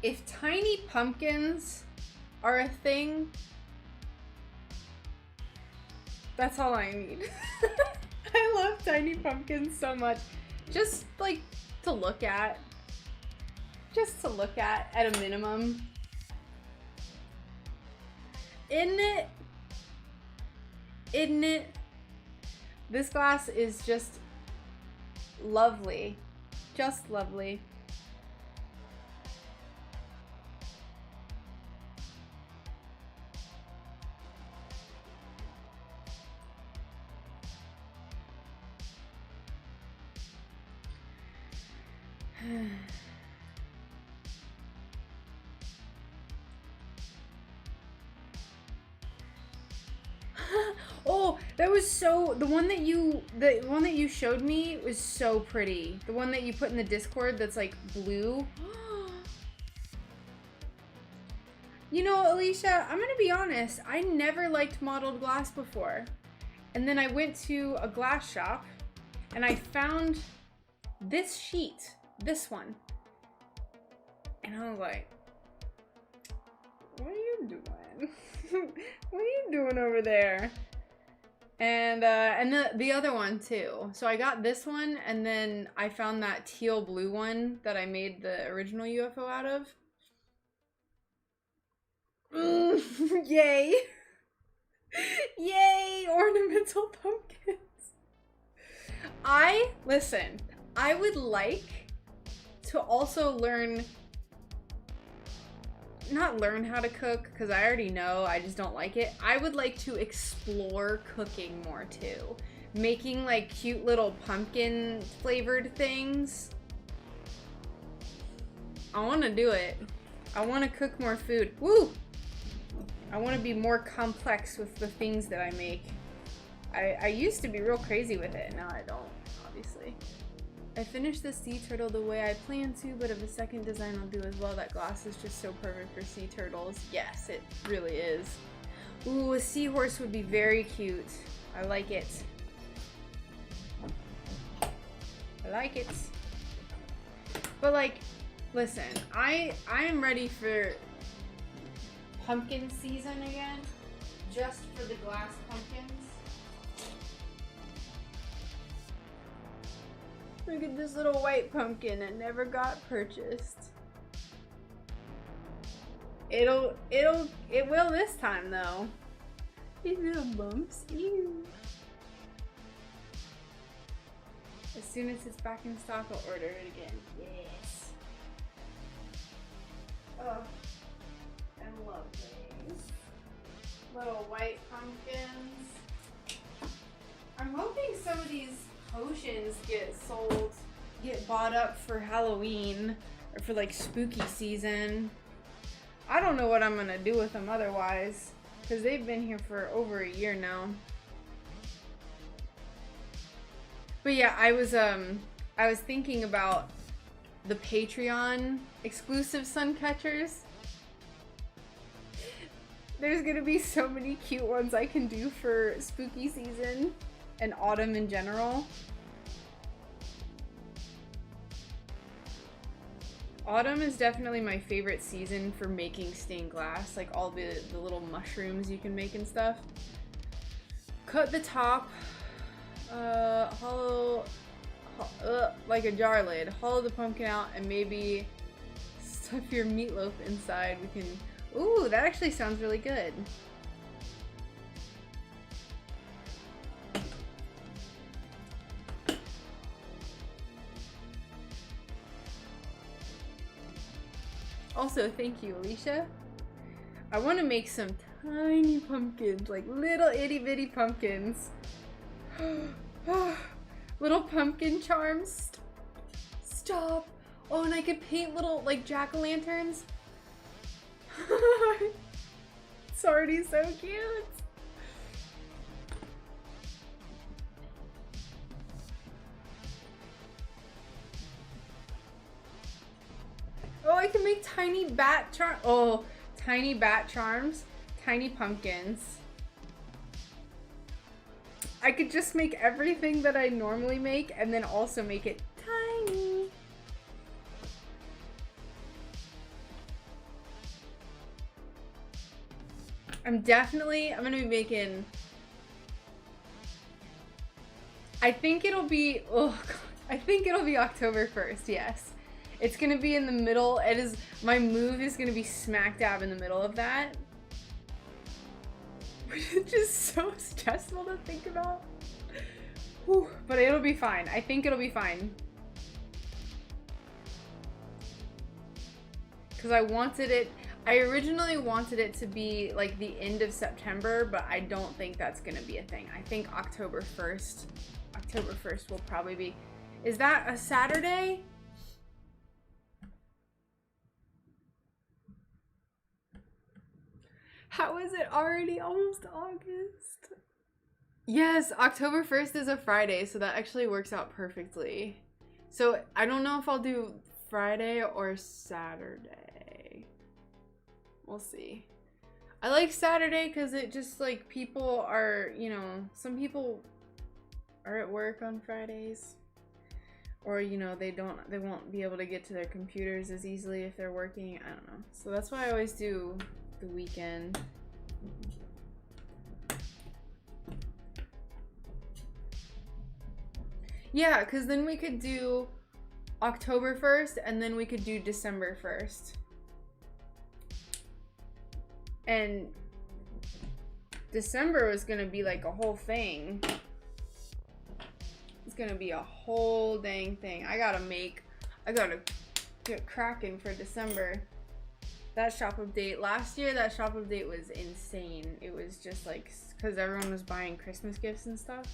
If tiny pumpkins are a thing, that's all I need. I love tiny pumpkins so much. Just like to look at. Just to look at a minimum. Isn't it? Isn't it? This glass is just lovely. Just lovely. Oh, that was so, the one that you showed me was so pretty. The one that you put in the Discord that's like blue. You know, Alicia, I'm gonna be honest, I never liked mottled glass before. And then I went to a glass shop and I found this sheet, this one. And I was like, what are you doing? What are you doing over there? And the other one too. So I got this one, and then I found that teal blue one that I made the original UFO out of. Yay! Yay! Ornamental pumpkins. Listen, I would like to also not learn how to cook, because I already know, I just don't like it. I would like to explore cooking more too. Making like cute little pumpkin flavored things. I want to do it. I want to cook more food. Woo! I want to be more complex with the things that I make. I used to be real crazy with it. Now I don't, obviously. I finished the sea turtle the way I planned to, but if a second design I'll do as well. That gloss is just so perfect for sea turtles. Yes, it really is. Ooh, a seahorse would be very cute. I like it. I like it. But like, listen, I am ready for pumpkin season again, just for the glass pumpkins. Look at this little white pumpkin that never got purchased. It will this time though. These little bumps, ew. As soon as it's back in stock, I'll order it again. Yes. Oh, I love these little white pumpkins. I'm hoping some of these potions get bought up for Halloween or for like spooky season. I don't know what I'm gonna do with them otherwise, because they've been here for over a year now. But yeah, I was thinking about the Patreon exclusive sun catchers. There's gonna be so many cute ones I can do for spooky season and autumn in general. Autumn is definitely my favorite season for making stained glass, like all the little mushrooms you can make and stuff. Cut the top, hollow, like a jar lid. Hollow the pumpkin out and maybe stuff your meatloaf inside. We can, ooh, that actually sounds really good. Also, thank you, Alicia. I want to make some tiny pumpkins, like little itty bitty pumpkins. Little pumpkin charms. Stop. Oh, and I could paint little, like, jack-o'-lanterns. It's already so cute. Oh, I can make tiny bat charms. Oh, tiny bat charms. Tiny pumpkins. I could just make everything that I normally make and then also make it tiny. I'm gonna be making, I think it'll be, oh God, I think it'll be October 1st, yes. It's gonna be in the middle. My move is gonna be smack dab in the middle of that. Which is just so stressful to think about. Whew, but it'll be fine. I think it'll be fine. Because I originally wanted it to be like the end of September, but I don't think that's gonna be a thing. I think October 1st will probably be, is that a Saturday? How is it already almost August? Yes, October 1st is a Friday, so that actually works out perfectly. So I don't know if I'll do Friday or Saturday. We'll see. I like Saturday because it just, like, people are, you know, some people are at work on Fridays. Or, you know, they won't be able to get to their computers as easily if they're working. I don't know. So that's why I always do the weekend. Yeah, because then we could do October 1st and then we could do December 1st. And December was gonna be like a whole thing. It's gonna be a whole dang thing. I gotta get cracking for December. That shop update last year, that shop update was insane. It was just like, because everyone was buying Christmas gifts and stuff.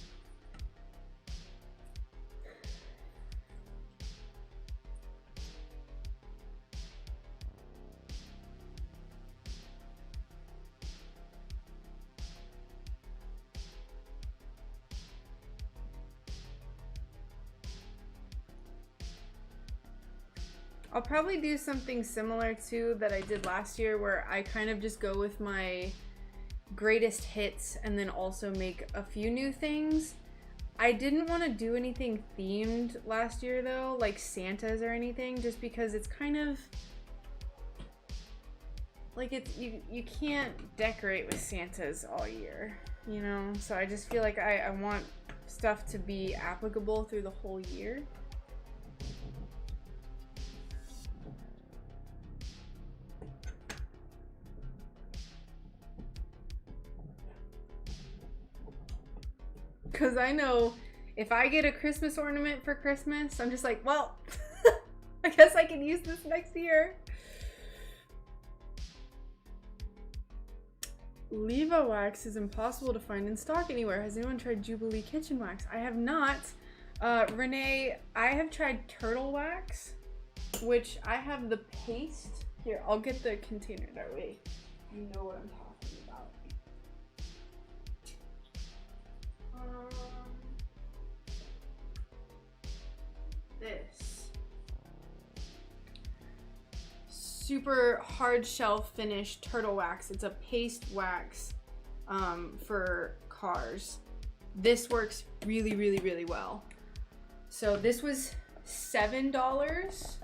I'll probably do something similar to that I did last year, where I kind of just go with my greatest hits and then also make a few new things. I didn't want to do anything themed last year though, like Santas or anything, just because it's kind of like you can't decorate with Santas all year, you know? So I just feel like I want stuff to be applicable through the whole year. Because I know if I get a Christmas ornament for Christmas, I'm just like, well, I guess I can use this next year. Leva wax is impossible to find in stock anywhere. Has anyone tried Jubilee Kitchen Wax? I have not. Renee, I have tried Turtle Wax, which I have the paste. Here, I'll get the container that way. You know what I'm talking about. This super hard shell finish turtle wax. It's a paste wax for cars. This works really, really, really well. So this was $7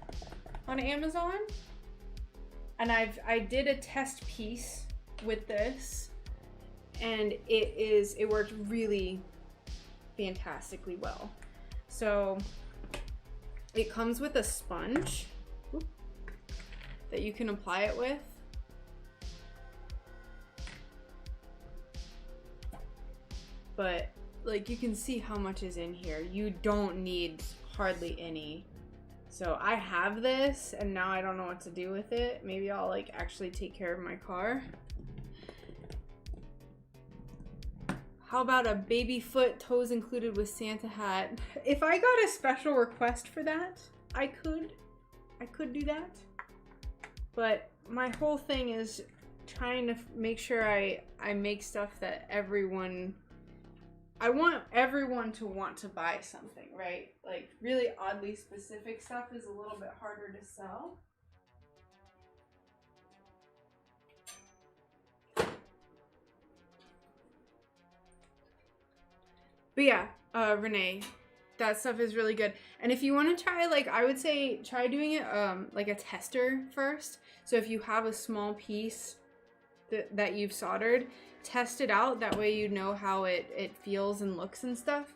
on Amazon, and I did a test piece with this, and it worked really fantastically well. So it comes with a sponge that you can apply it with. But like you can see how much is in here. You don't need hardly any. So I have this and now I don't know what to do with it. Maybe I'll like actually take care of my car. How about a baby foot, toes included with Santa hat? If I got a special request for that, I could do that. But my whole thing is trying to make sure I make stuff that I want everyone to want to buy something, right? Like really oddly specific stuff is a little bit harder to sell. But yeah, Renee, that stuff is really good. And if you want to try, like, I would say try doing it like a tester first. So if you have a small piece that you've soldered, test it out. That way you know how it feels and looks and stuff.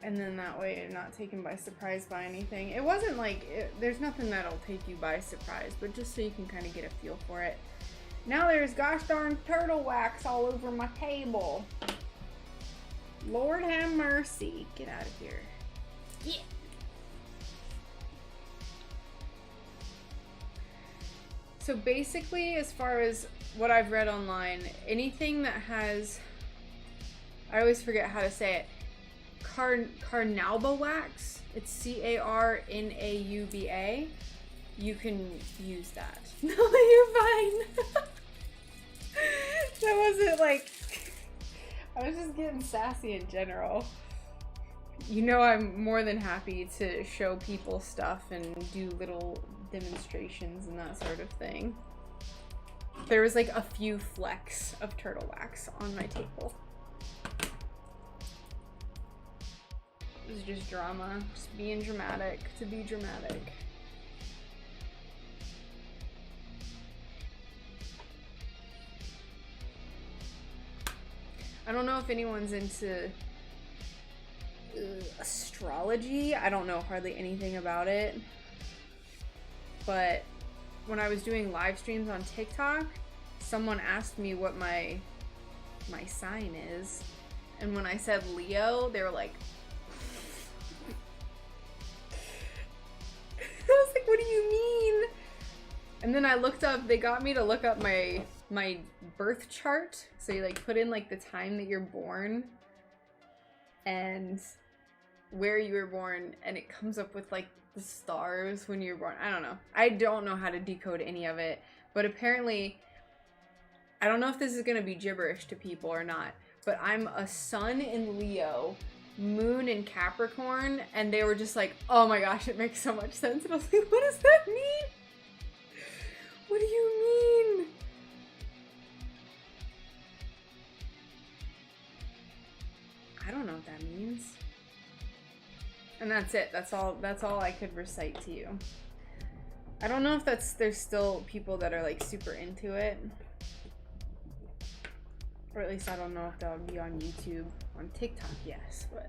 And then that way you're not taken by surprise by anything. It wasn't like, there's nothing that'll take you by surprise, but just so you can kind of get a feel for it. Now there's gosh darn turtle wax all over my table. Lord have mercy. Get out of here. Yeah. So basically, as far as what I've read online, anything that has, I always forget how to say it, carnauba wax, it's C-A-R-N-A-U-B-A, you can use that. No, you're fine. That wasn't like, I was just getting sassy in general. You know, I'm more than happy to show people stuff and do little demonstrations and that sort of thing. There was like a few flecks of turtle wax on my table. It was just drama, just being dramatic to be dramatic. I don't know if anyone's into astrology. I don't know hardly anything about it. But when I was doing live streams on TikTok, someone asked me what my sign is. And when I said Leo, they were like, then I looked up, they got me to look up my birth chart. So you like put in like the time that you're born and where you were born, and it comes up with like the stars when you were born. I don't know. I don't know how to decode any of it, but apparently, I don't know if this is gonna be gibberish to people or not, but I'm a sun in Leo, moon in Capricorn, and they were just like, oh my gosh, it makes so much sense. And I was like, what does that mean? What do you mean? I don't know what that means. And that's it. That's all I could recite to you. I don't know if there's still people that are like super into it. Or at least I don't know if they'll be on YouTube. On TikTok, yes, but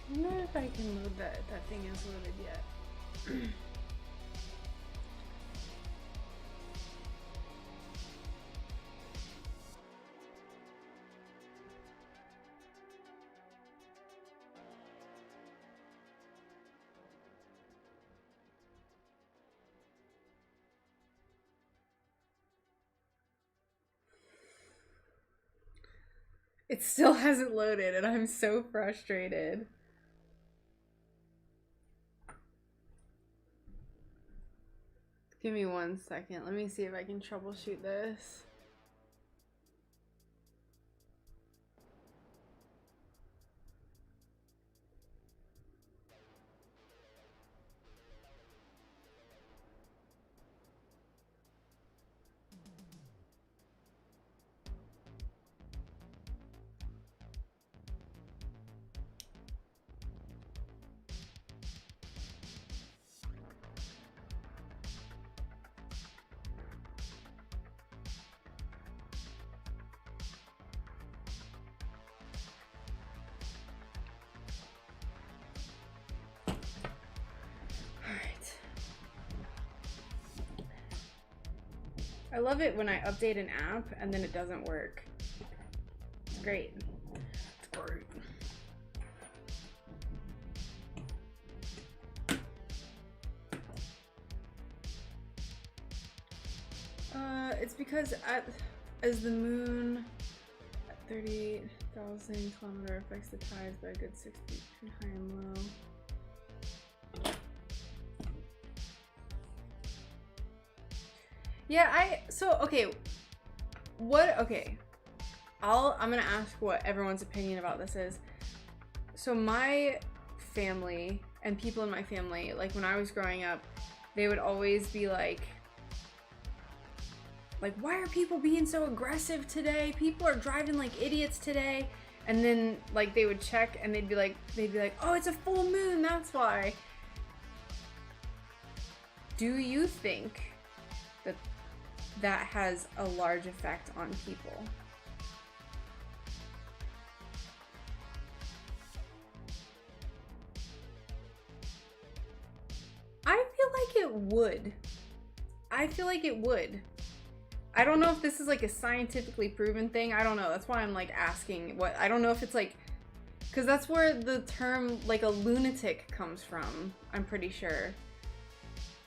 I don't know if I can load that if that thing is loaded yet. It still hasn't loaded and I'm so frustrated. Give me 1 second. Let me see if I can troubleshoot this. I love it when I update an app and then it doesn't work. It's great. It's great. It's because as the moon at 38,000 kilometer affects the tides by a good 6 feet between high and low. Yeah, okay. I'm gonna ask what everyone's opinion about this is. So my family and people in my family, like when I was growing up, they would always be like, why are people being so aggressive today? People are driving like idiots today. And then like they would check and they'd be like, oh, it's a full moon, that's why. Do you think that has a large effect on people? I feel like it would. I don't know if this is like a scientifically proven thing. I don't know. That's why I'm like asking what, I don't know if it's like, because that's where the term like a lunatic comes from, I'm pretty sure.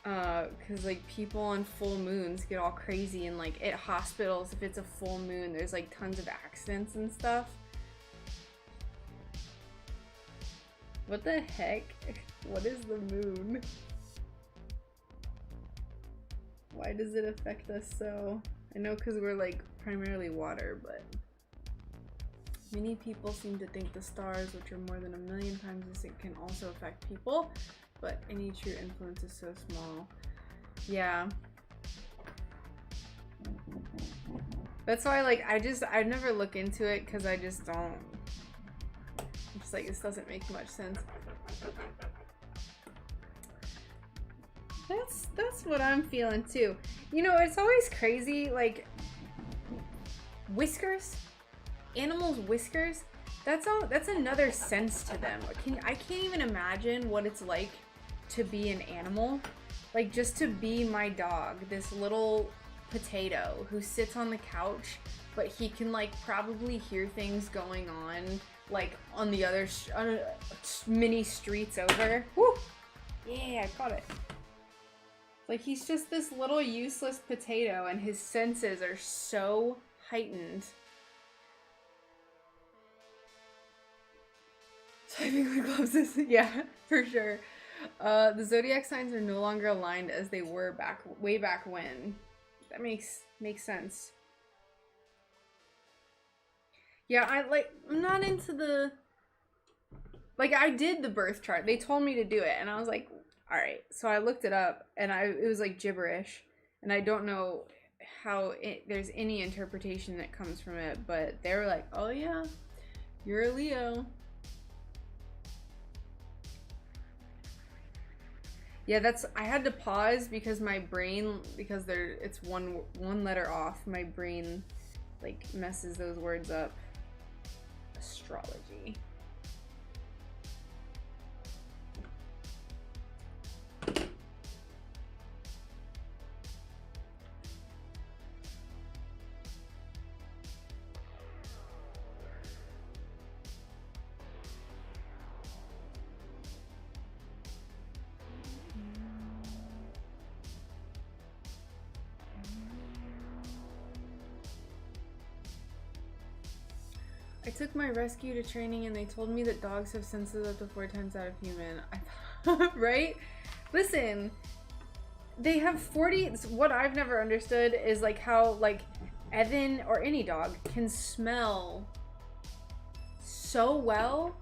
Because like people on full moons get all crazy, and like at hospitals, if it's a full moon, there's like tons of accidents and stuff. What the heck? What is the moon? Why does it affect us so? I know because we're like primarily water, but Many people seem to think the stars, which are more than 1 million times distant, can also affect people, but any true influence is so small. Yeah. That's why, like, I never look into it because I just don't. I'm just like, this doesn't make much sense. That's what I'm feeling too. You know, it's always crazy, like, whiskers, animals' whiskers. That's another sense to them. I can't even imagine what it's like to be an animal. Like, just to be my dog, this little potato who sits on the couch, but he can, like, probably hear things going on, like, on the other mini streets over. Woo! Yeah, I caught it. Like, he's just this little useless potato, and his senses are so heightened. Typing with gloves is, yeah, for sure. The zodiac signs are no longer aligned as they were way back when. That makes sense. Yeah, I'm not into the, like, I did the birth chart. They told me to do it, and I was like, all right. So I looked it up, and it was like gibberish, and I don't know how there's any interpretation that comes from it, but they were like, oh yeah, you're a Leo. Yeah, I had to pause because my brain, because it's one letter off, my brain, like, messes those words up. Astrology. I took my rescue to training and they told me that dogs have senses up to 4 times out of human. Right? Listen, they have 40. What I've never understood is, like, how, like, Evan or any dog can smell so well,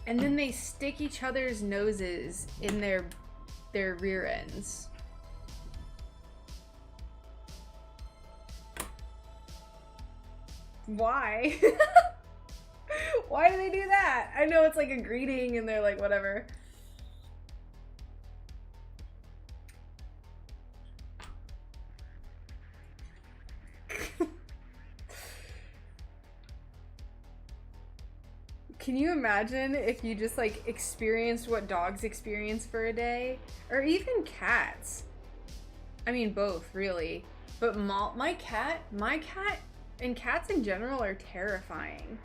and then they stick each other's noses in their rear ends. Why? Why do they do that? I know it's like a greeting and they're like, whatever. Can you imagine if you just, like, experienced what dogs experience for a day? Or even cats. I mean, both, really. But my cat and cats in general are terrifying.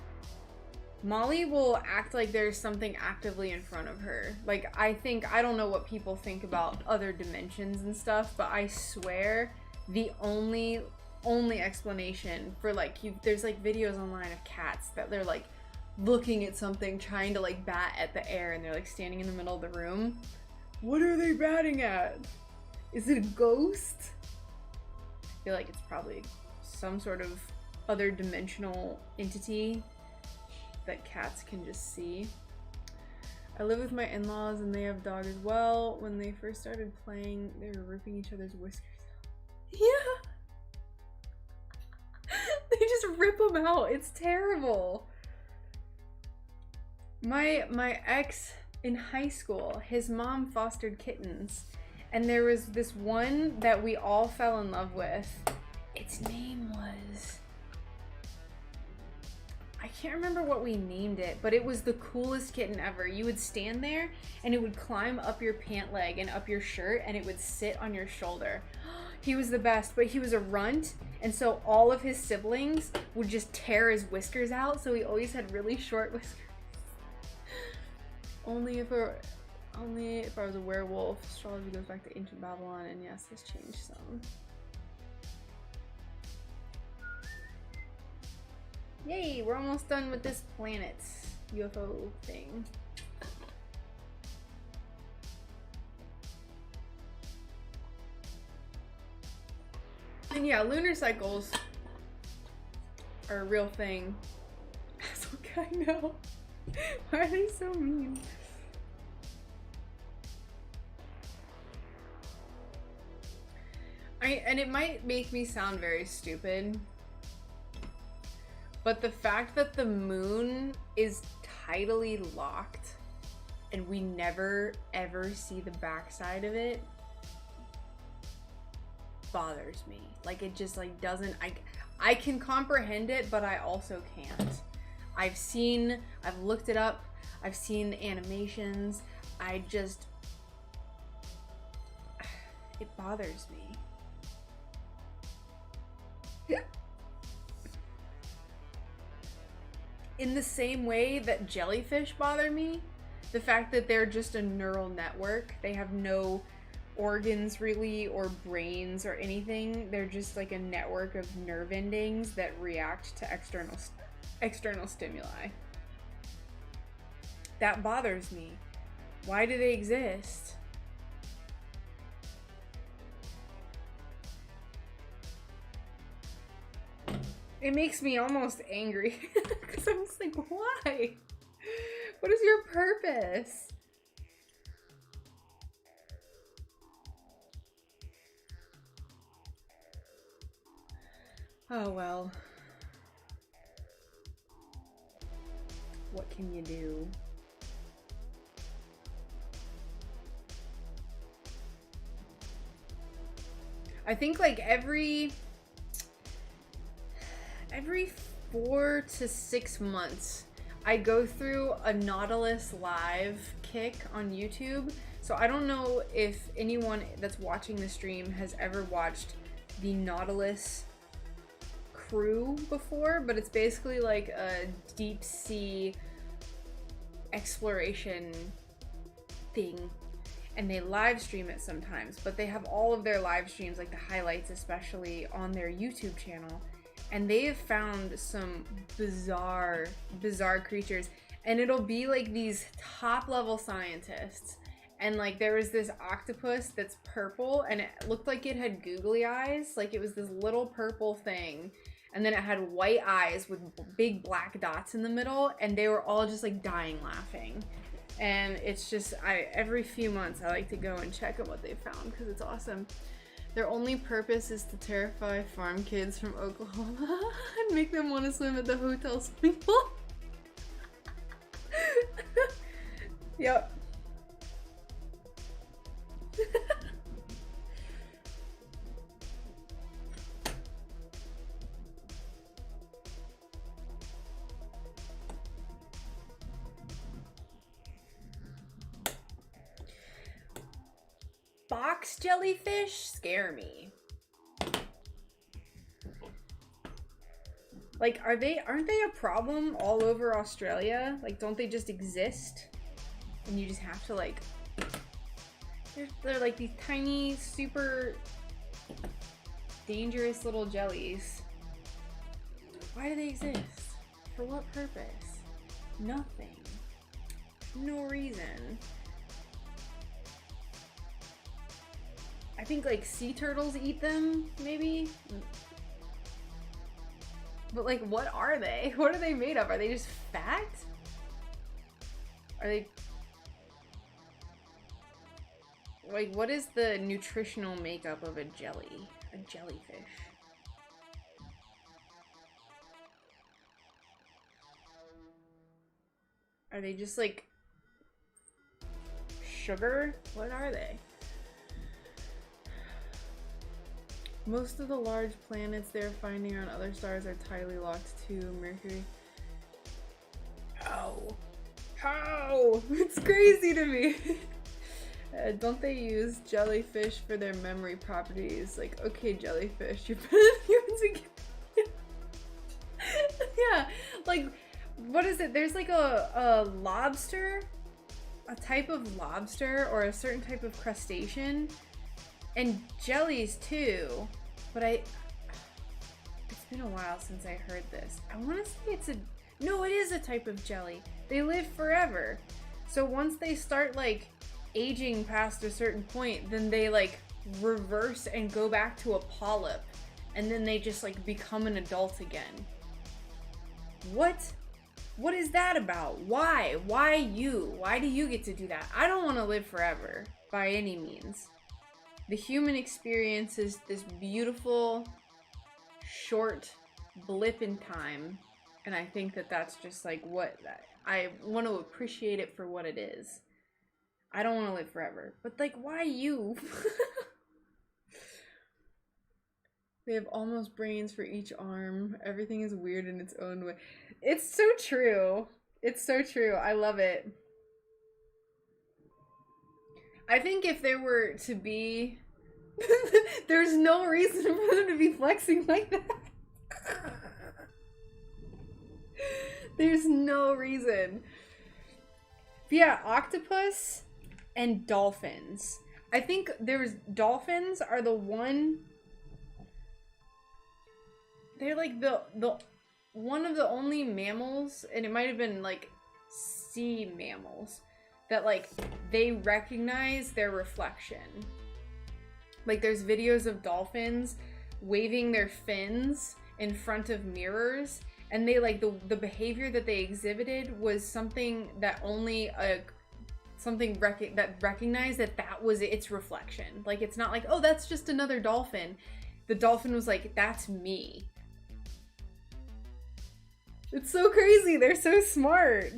Molly will act like there's something actively in front of her. Like, I don't know what people think about other dimensions and stuff, but I swear the only explanation for, like, there's, like, videos online of cats that they're, like, looking at something, trying to, like, bat at the air, and they're, like, standing in the middle of the room. What are they batting at? Is it a ghost? I feel like it's probably some sort of other dimensional entity that cats can just see. I live with my in-laws and they have a dog as well. When they first started playing, they were ripping each other's whiskers out. Yeah! They just rip them out. It's terrible. My ex in high school, his mom fostered kittens, and there was this one that we all fell in love with. Its name was, I can't remember what we named it, but it was the coolest kitten ever. You would stand there and it would climb up your pant leg and up your shirt and it would sit on your shoulder. He was the best, but he was a runt, and so all of his siblings would just tear his whiskers out, so he always had really short whiskers. Only if I was a werewolf. Astrology goes back to ancient Babylon, and yes, this changed some. Yay, we're almost done with this planet UFO thing. And yeah, lunar cycles are a real thing. I know. Why are they so mean? And it might make me sound very stupid, but the fact that the moon is tidally locked and we never ever see the backside of it bothers me. Like, it just like doesn't, I can comprehend it, but I also can't. I've looked it up, I've seen the animations, it bothers me. In the same way that jellyfish bother me, the fact that they're just a neural network, they have no organs really or brains or anything, they're just like a network of nerve endings that react to external stimuli. That bothers me. Why do they exist? It makes me almost angry because I'm just like, why? What is your purpose? Oh well. What can you do? I think like every 4 to 6 months, I go through a Nautilus live kick on YouTube. So I don't know if anyone that's watching the stream has ever watched the Nautilus crew before, but it's basically like a deep sea exploration thing. And they live stream it sometimes, but they have all of their live streams, like the highlights especially, on their YouTube channel. And they have found some bizarre creatures. And it'll be like these top level scientists. And like there was this octopus that's purple and it looked like it had googly eyes. Like it was this little purple thing. And then it had white eyes with big black dots in the middle. And they were all just like dying laughing. And it's just, every few months I like to go and check out what they found because it's awesome. Their only purpose is to terrify farm kids from Oklahoma and make them want to swim at the hotel swimming pool. Yep. Box jellyfish scare me. Like, aren't they a problem all over Australia? Like, don't they just exist? And you just have to like, they're like these tiny, super dangerous little jellies. Why do they exist? For what purpose? Nothing. No reason. I think like sea turtles eat them, maybe? But like, what are they? What are they made of? Are they just fat? Are they... Like, what is the nutritional makeup of a jelly? A jellyfish? Are they just like... sugar? What are they? Most of the large planets they're finding on other stars are tidally locked to Mercury. How? It's crazy to me. Don't they use jellyfish for their memory properties? Like, okay, jellyfish, you're yeah, like, what is it? There's like a lobster, a type of lobster or a certain type of crustacean. And jellies too, but it's been a while since I heard this. I want to say no, it is a type of jelly. They live forever. So once they start like aging past a certain point, then they like reverse and go back to a polyp. And then they just like become an adult again. What? What is that about? Why? Why you? Why do you get to do that? I don't want to live forever by any means. The human experience is this beautiful, short blip in time. And I think that that's just like what I want to appreciate it for what it is. I don't want to live forever. But like, why you? They have almost brains for each arm. Everything is weird in its own way. It's so true. It's so true. I love it. I think if there were to be... There's no reason for them to be flexing like that. There's no reason. But yeah, octopus and dolphins. I think dolphins are the one... They're like the one of the only mammals, and it might have been like sea mammals, that like they recognize their reflection. Like there's videos of dolphins waving their fins in front of mirrors, and they like the behavior that they exhibited was something that only that recognized that was its reflection. Like it's not like, oh, that's just another dolphin. The dolphin was like, that's me. It's so crazy. They're so smart.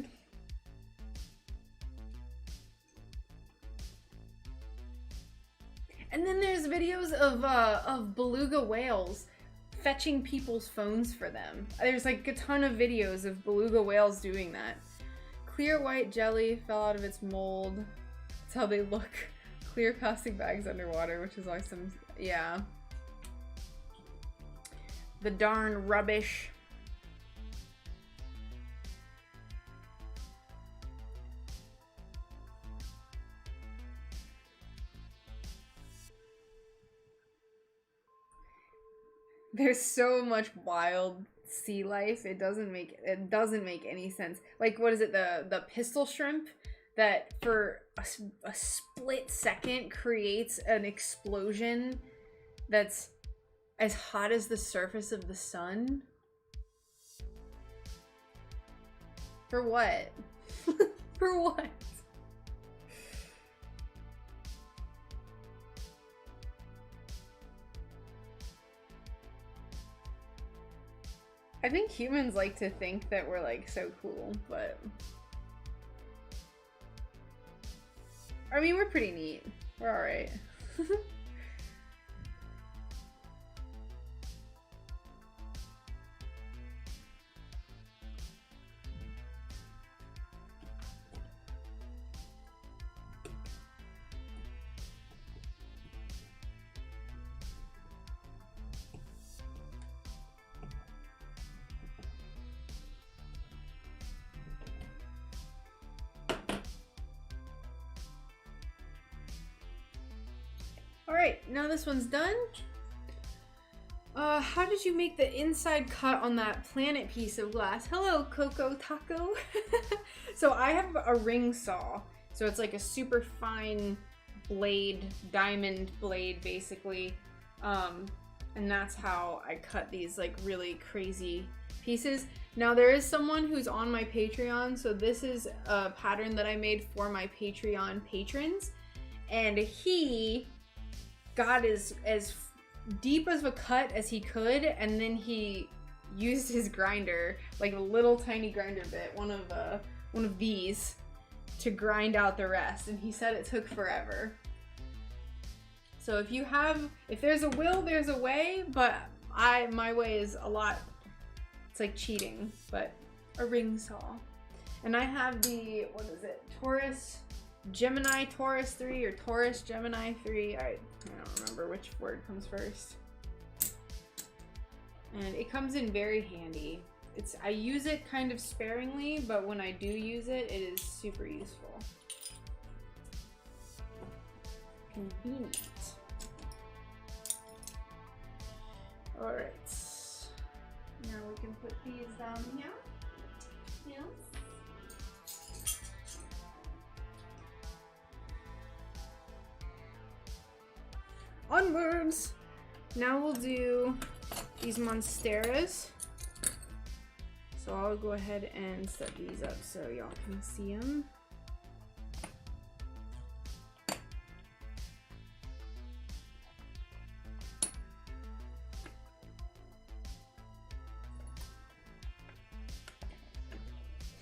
And then there's videos of beluga whales fetching people's phones for them. There's like a ton of videos of beluga whales doing that. Clear white jelly fell out of its mold. That's how they look. Clear plastic bags underwater, which is awesome. Yeah. The darn rubbish. There's so much wild sea life. It doesn't make any sense. Like, what is it? The pistol shrimp that for a split second creates an explosion that's as hot as the surface of the sun? For what? For what? I think humans like to think that we're like so cool, but I mean, we're pretty neat. We're alright. Alright, now this one's done. How did you make the inside cut on that planet piece of glass? Hello, Coco Taco. So I have a ring saw. So it's like a super fine blade, diamond blade, basically. And that's how I cut these like really crazy pieces. Now there is someone who's on my Patreon. So this is a pattern that I made for my Patreon patrons. And he got as deep of a cut as he could, and then he used his grinder, like a little tiny grinder bit, one of these, to grind out the rest. And he said it took forever. So if there's a will, there's a way, but my way is a lot. It's like cheating, but a ring saw. And I have the, what is it, Gemini Taurus 3 or Taurus Gemini 3. I don't remember which word comes first. And it comes in very handy. I use it kind of sparingly, but when I do use it, it is super useful. Convenient. Alright. Now we can put these down here. Yes. Onwards! Now we'll do these monsteras. So I'll go ahead and set these up so y'all can see them.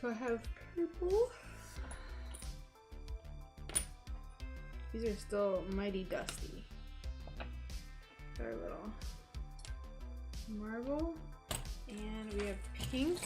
So I have purple. These are still mighty dusty. They're a little marble. And we have pink.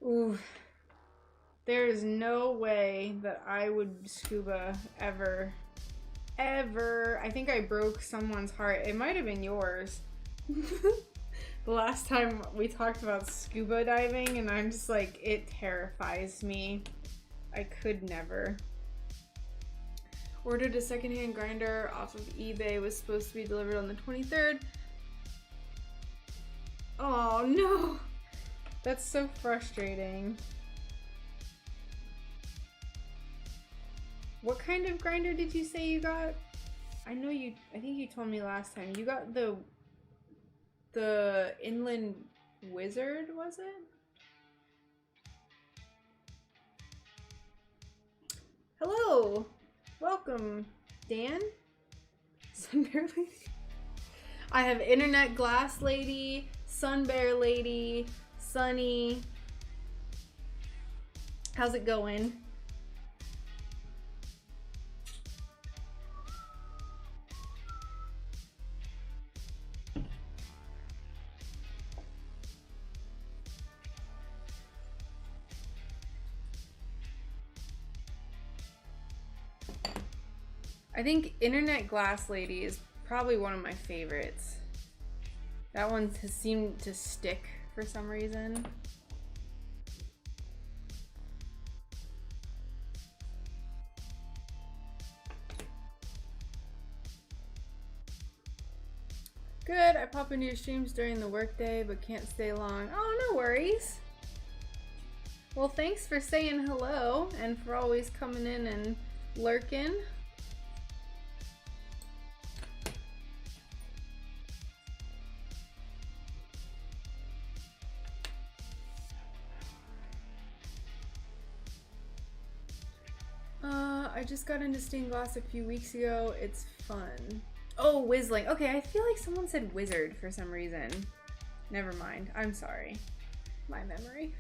Ooh, there is no way that I would scuba ever. I think I broke someone's heart. It might have been yours. The last time we talked about scuba diving, and I'm just like, it terrifies me. I could never. Ordered a secondhand grinder off of eBay. Was supposed to be delivered on the 23rd. Oh no! That's so frustrating. What kind of grinder did you say you got? I think you told me last time. You got the Inland Wizard, was it? Hello! Welcome, Dan. SunBear Lady. I have Internet Glass Lady, SunBear Lady, Sunny. How's it going? I think Internet Glass Lady is probably one of my favorites. That one has seemed to stick for some reason. Good, I pop into your streams during the workday but can't stay long. Oh, no worries. Well, thanks for saying hello and for always coming in and lurking. I just got into stained glass a few weeks ago. It's fun. Oh, Whizzling. Okay, I feel like someone said wizard for some reason. Never mind. I'm sorry. My memory.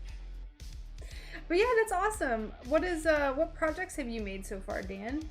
But yeah, that's awesome. What projects have you made so far, Dan?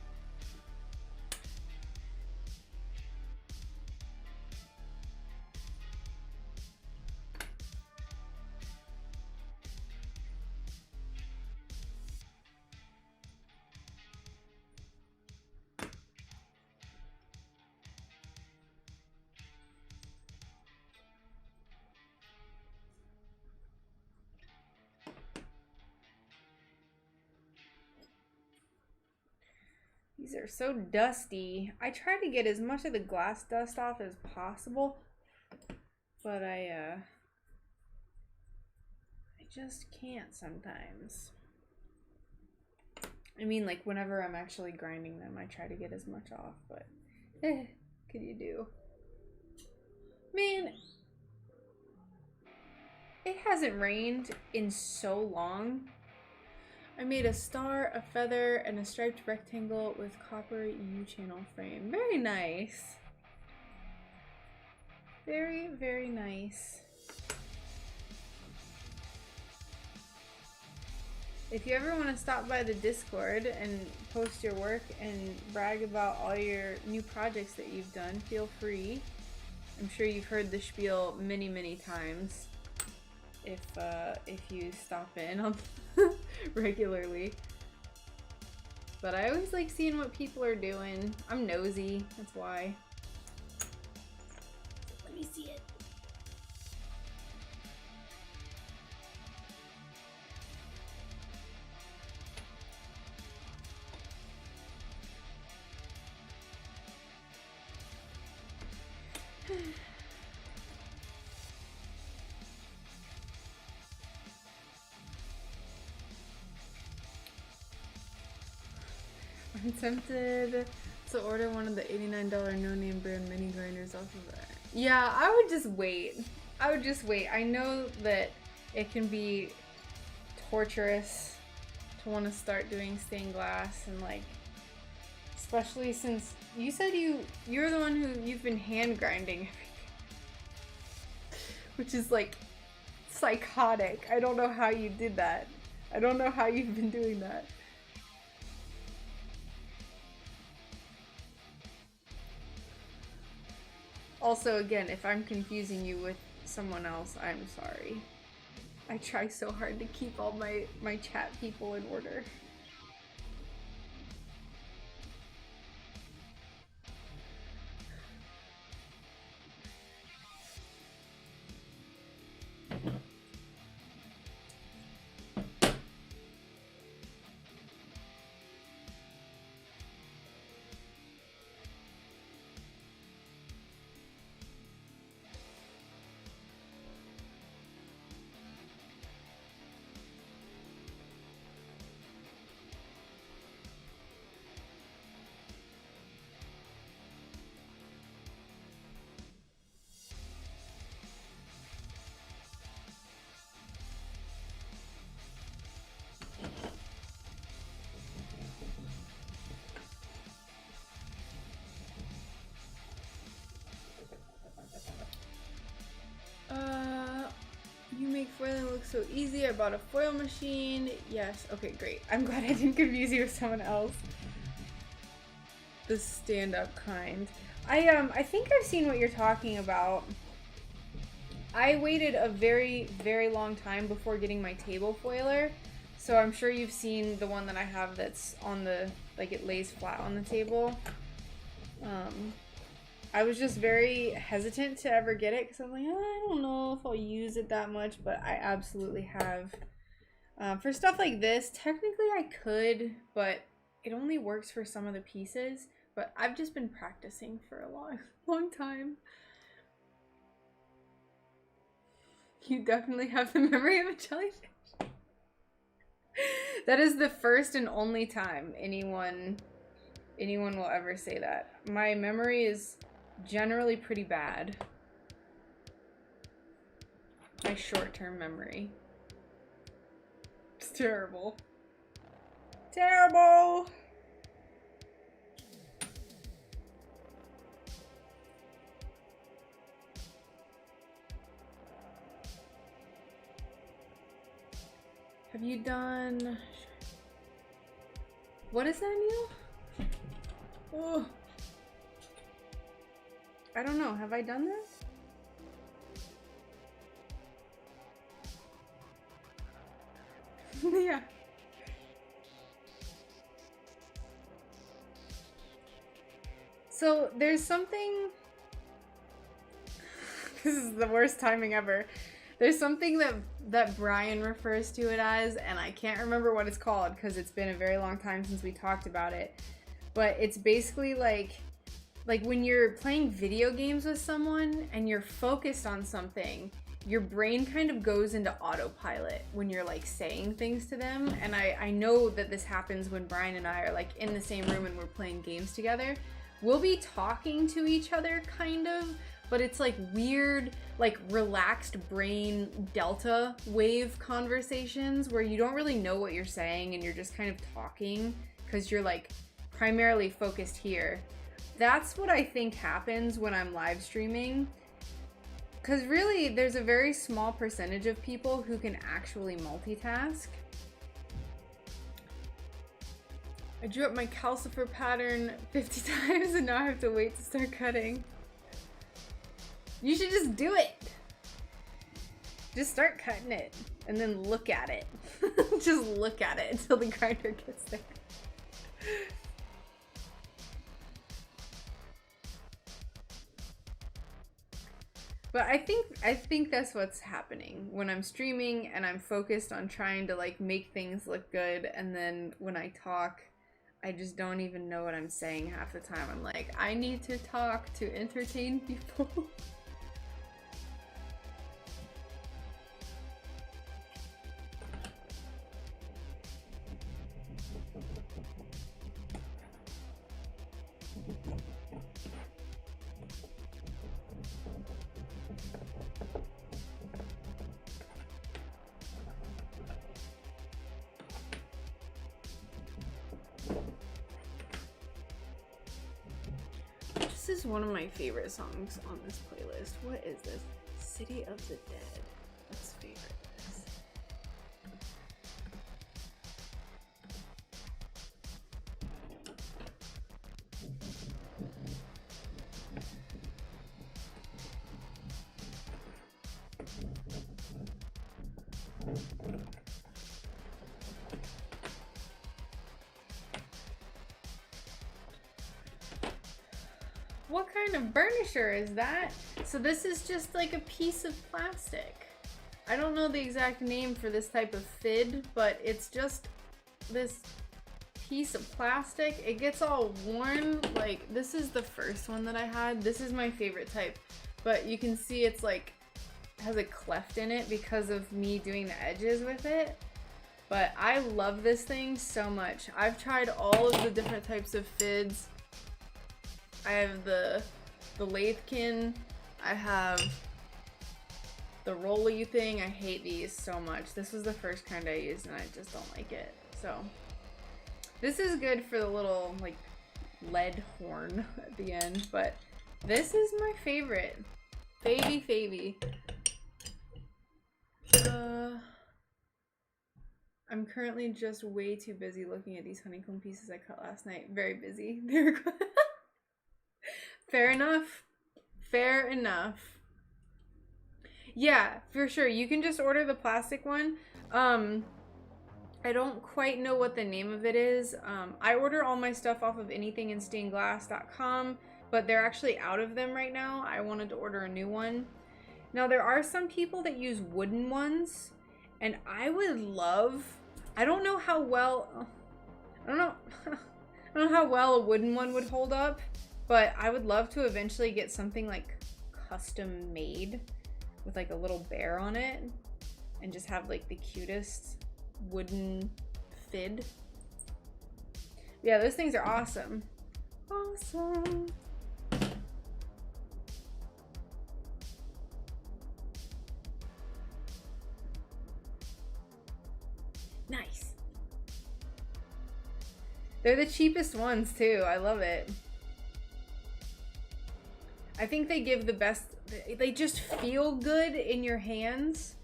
These are so dusty. I try to get as much of the glass dust off as possible, but I just can't sometimes. I mean, like whenever I'm actually grinding them, I try to get as much off, but could you do? Man, it hasn't rained in so long. I made a star, a feather, and a striped rectangle with copper U-channel frame. Very nice. Very, very nice. If you ever want to stop by the Discord and post your work and brag about all your new projects that you've done, feel free. I'm sure you've heard the spiel many, many times. If you stop in on regularly. But I always like seeing what people are doing. I'm nosy, that's why. Let me see it. I'm tempted to order one of the $89 no-name brand mini grinders off of that. Yeah, I would just wait. I would just wait. I know that it can be torturous to want to start doing stained glass and like, especially since you said you're the one who you've been hand grinding everything, which is like psychotic. I don't know how you did that. I don't know how you've been doing that. Also, again, if I'm confusing you with someone else, I'm sorry. I try so hard to keep all my chat people in order. You make foiling look so easy. I bought a foil machine. Yes. Okay, great. I'm glad I didn't confuse you with someone else. The stand-up kind. I think I've seen what you're talking about. I waited a very, very long time before getting my table foiler. So I'm sure you've seen the one that I have that's on the, like it lays flat on the table. I was just very hesitant to ever get it because I'm like, oh, I don't know if I'll use it that much, but I absolutely have. For stuff like this, technically I could, but it only works for some of the pieces. But I've just been practicing for a long time. You definitely have the memory of a jellyfish. That is the first and only time anyone will ever say that. My memory is generally pretty bad. My short-term memory. It's terrible. Terrible! Have you done... What is that, Neil? Oh. I don't know. Have I done that? Yeah. So there's something... This is the worst timing ever. There's something that Brian refers to it as, and I can't remember what it's called because it's been a very long time since we talked about it. But it's basically like when you're playing video games with someone and you're focused on something, your brain kind of goes into autopilot when you're like saying things to them. And I know that this happens when Brian and I are like in the same room and we're playing games together. We'll be talking to each other kind of, but it's like weird, like relaxed brain delta wave conversations where you don't really know what you're saying and you're just kind of talking because you're like primarily focused here. That's what I think happens when I'm live streaming. Because really, there's a very small percentage of people who can actually multitask. I drew up my calcifer pattern 50 times and now I have to wait to start cutting. You should just do it. Just start cutting it and then look at it. Just look at it until the grinder gets there. But I think that's what's happening when I'm streaming and I'm focused on trying to like make things look good, and then when I talk, I just don't even know what I'm saying half the time. I'm like, I need to talk to entertain people. This is one of my favorite songs on this playlist. What is this? City of the Dead. Let's favorite this. What kind of burnisher is that? So this is just like a piece of plastic. I don't know the exact name for this type of fid, but it's just this piece of plastic. It gets all worn. Like, this is the first one that I had. This is my favorite type, but you can see it's like has a cleft in it because of me doing the edges with it. But I love this thing so much. I've tried all of the different types of fids. I have the Lathkin, I have the rolly thing. I hate these so much. This was the first kind I used and I just don't like it. So this is good for the little like lead horn at the end, but this is my favorite. Favy. I'm currently just way too busy looking at these honeycomb pieces I cut last night. Very busy. They're Fair enough. Fair enough. Yeah, for sure. You can just order the plastic one. I don't quite know what the name of it is. I order all my stuff off of anythinginstainedglass.com, but they're actually out of them right now. I wanted to order a new one. Now, there are some people that use wooden ones, and I would love... I don't know how well... I don't know how well a wooden one would hold up. But I would love to eventually get something like custom made with like a little bear on it and just have like the cutest wooden fid. Yeah, those things are awesome. Awesome. Nice. They're the cheapest ones too. I love it. I think they give the best, they just feel good in your hands.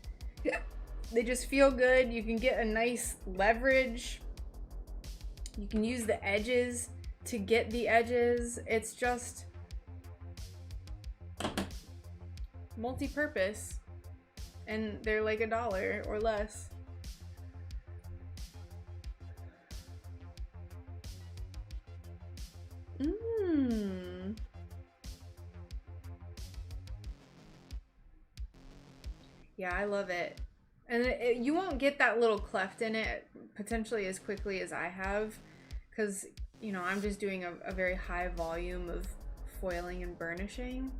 They just feel good. You can get a nice leverage. You can use the edges to get the edges. It's just multi-purpose. And they're like $1 or less. Yeah, I love it. And you won't get that little cleft in it potentially as quickly as I have, because, you know, I'm just doing a very high volume of foiling and burnishing.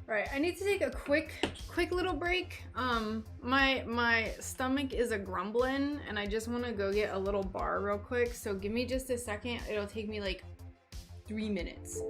Right, I need to take a quick little break. My stomach is a grumbling and I just want to go get a little bar real quick. So give me just a second. It'll take me like 3 minutes.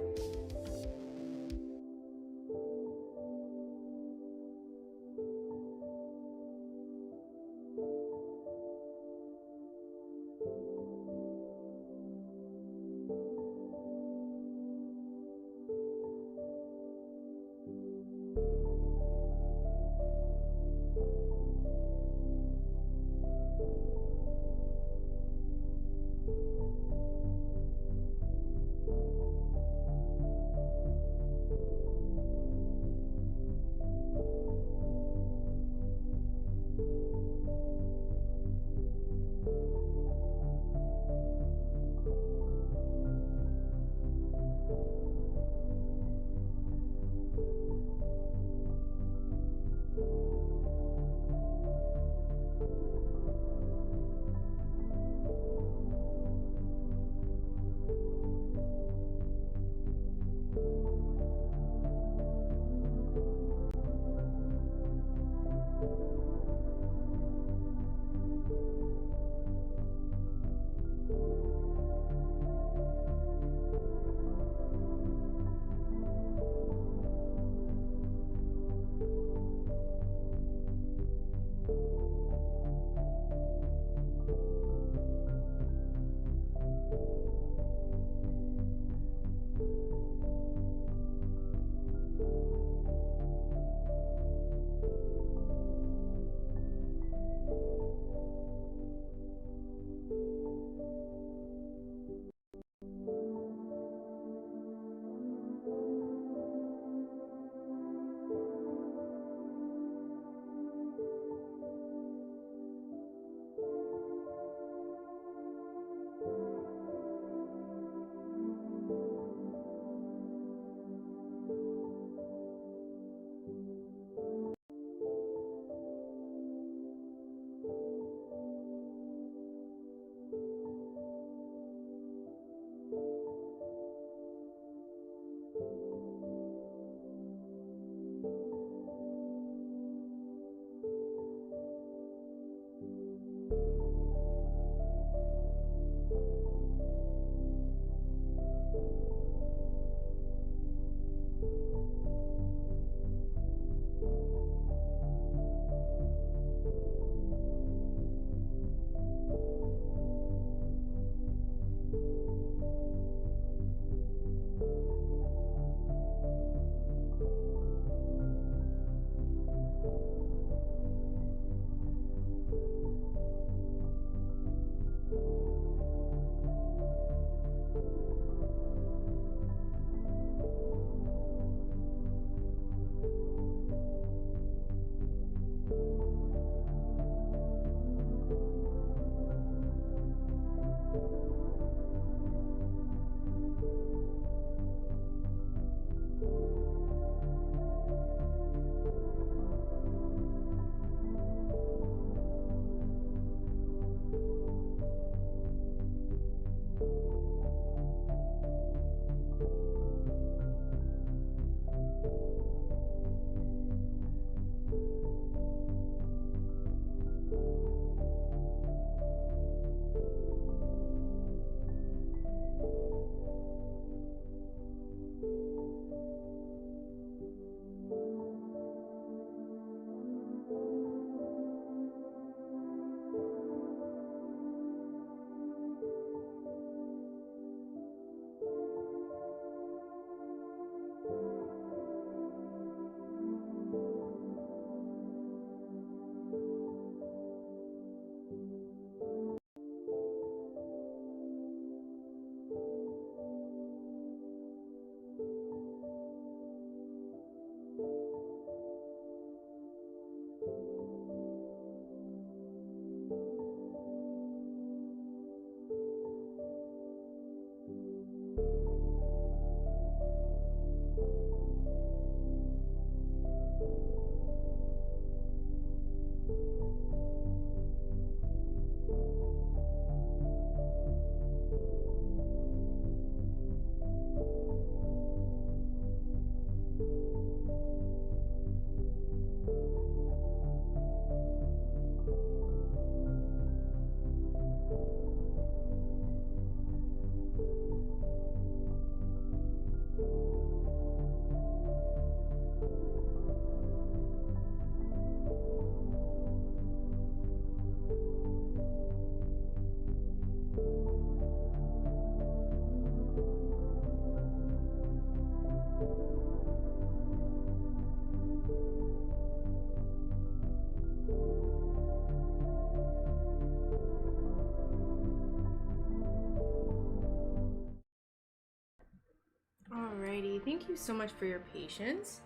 thank you so much for your patience.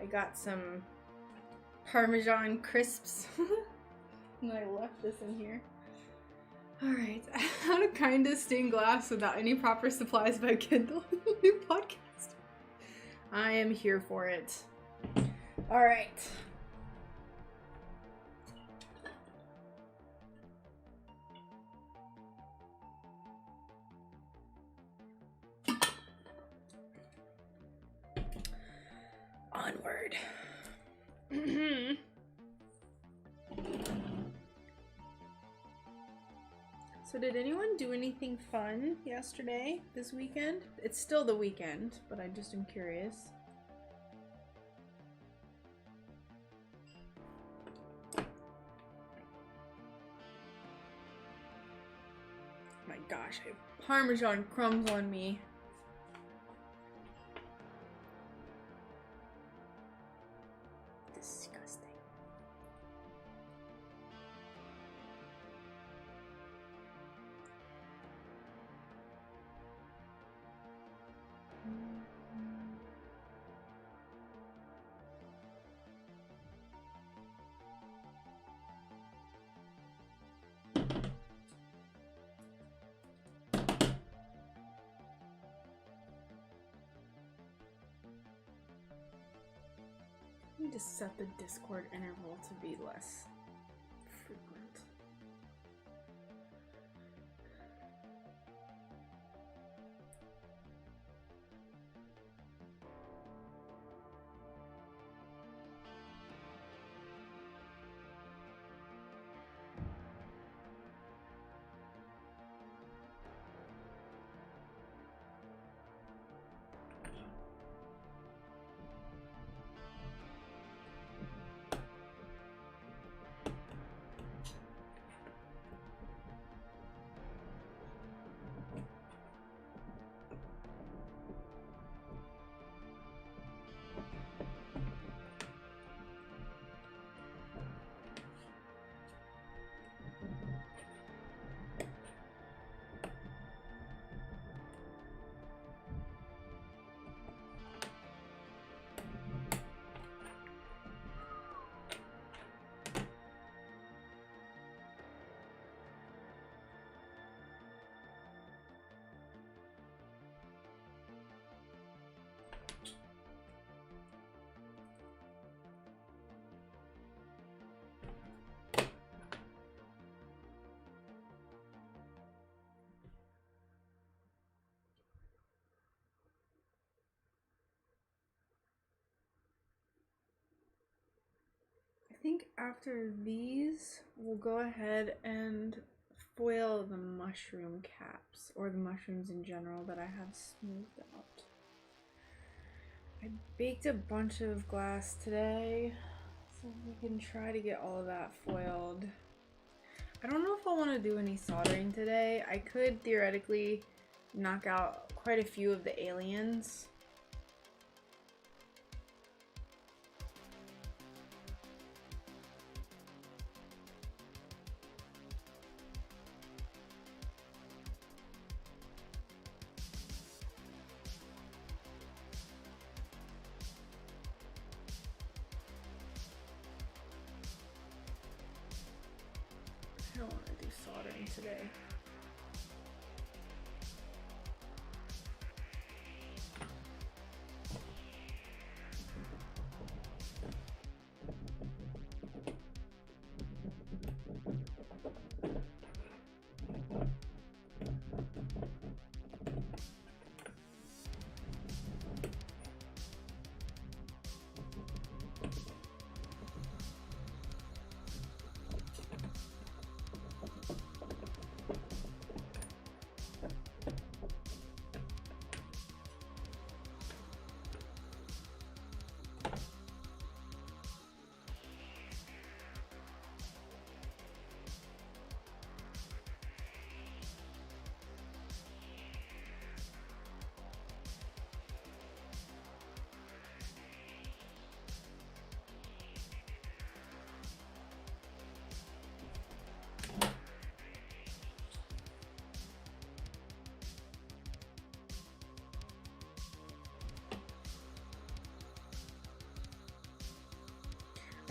I got some Parmesan crisps and I left this in here. Alright, how to kinda stain glass without any proper supplies by Kindle. New podcast. I am here for it. Alright. Onward. So did anyone do anything fun yesterday, this weekend? It's still the weekend, but I just am curious. My gosh, I have Parmesan crumbs on me. Disgusting. I need to set the Discord interval to be less frequent. I think after these, we'll go ahead and foil the mushroom caps, or the mushrooms in general that I have smoothed out. I baked a bunch of glass today, so we can try to get all of that foiled. I don't know if I want to do any soldering today. I could theoretically knock out quite a few of the aliens. I don't want to do soldering today.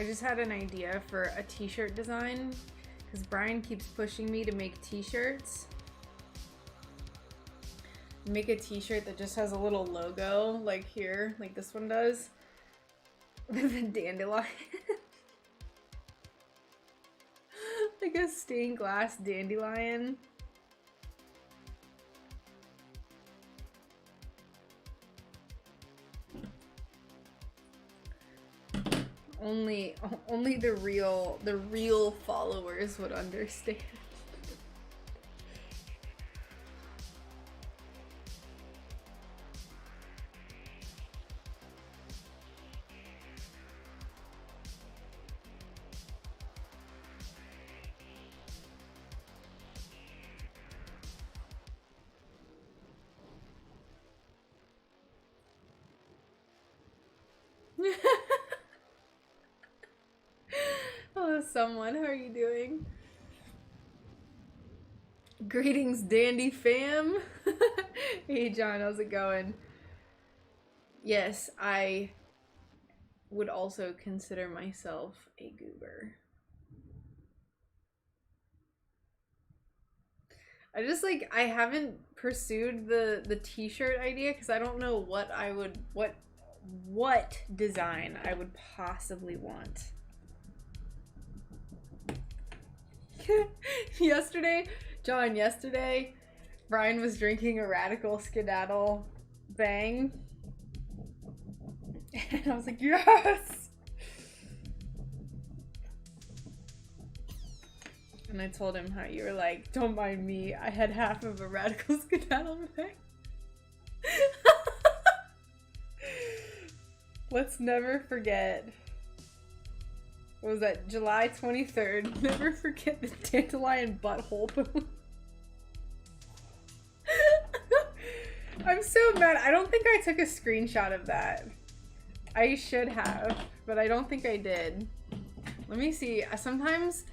I just had an idea for a t-shirt design because Brian keeps pushing me to make t-shirts. Make a t-shirt that just has a little logo like here, like this one does. With a dandelion. Like a stained glass dandelion. Only the real followers would understand. Oh, someone, how are you doing? Greetings, Dandy fam. Hey, John, how's it going? Yes, I would also consider myself a goober. I haven't pursued the t-shirt idea because I don't know what design I would possibly want. Yesterday, Brian was drinking a Radical Skedaddle Bang. And I was like, yes! And I told him how you were like, don't mind me, I had half of a Radical Skedaddle Bang. Let's never forget. What was that? July 23rd. Never forget the dandelion butthole boom. I'm so mad. I don't think I took a screenshot of that. I should have, but I don't think I did. Let me see. Sometimes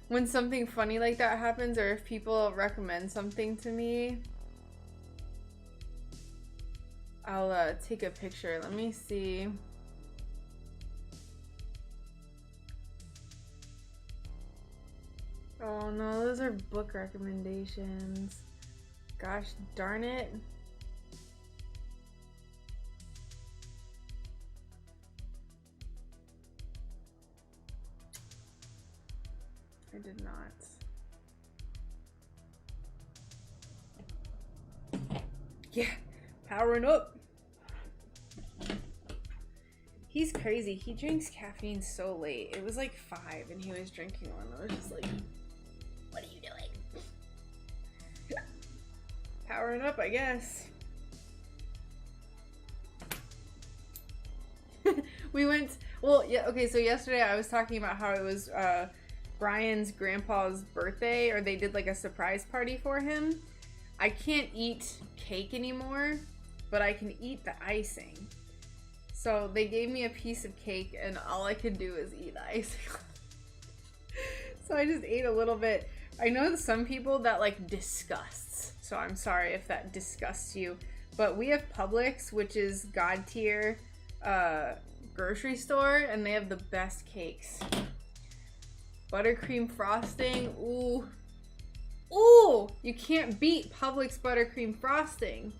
when something funny like that happens, or if people recommend something to me, I'll take a picture. Let me see. Oh no, those are book recommendations. Gosh darn it. I did not. Yeah, powering up. He's crazy. He drinks caffeine so late. It was like 5 and he was drinking one. I was just like, what are you doing? Powering up, I guess. We went, well, yeah, okay, so yesterday I was talking about how it was Brian's grandpa's birthday, or they did like a surprise party for him. I can't eat cake anymore, but I can eat the icing. So they gave me a piece of cake and all I could do is eat the icing. So I just ate a little bit. I know that some people that like disgusts, so I'm sorry if that disgusts you, but we have Publix, which is God tier grocery store, and they have the best cakes. Buttercream frosting, ooh. Ooh, you can't beat Publix buttercream frosting.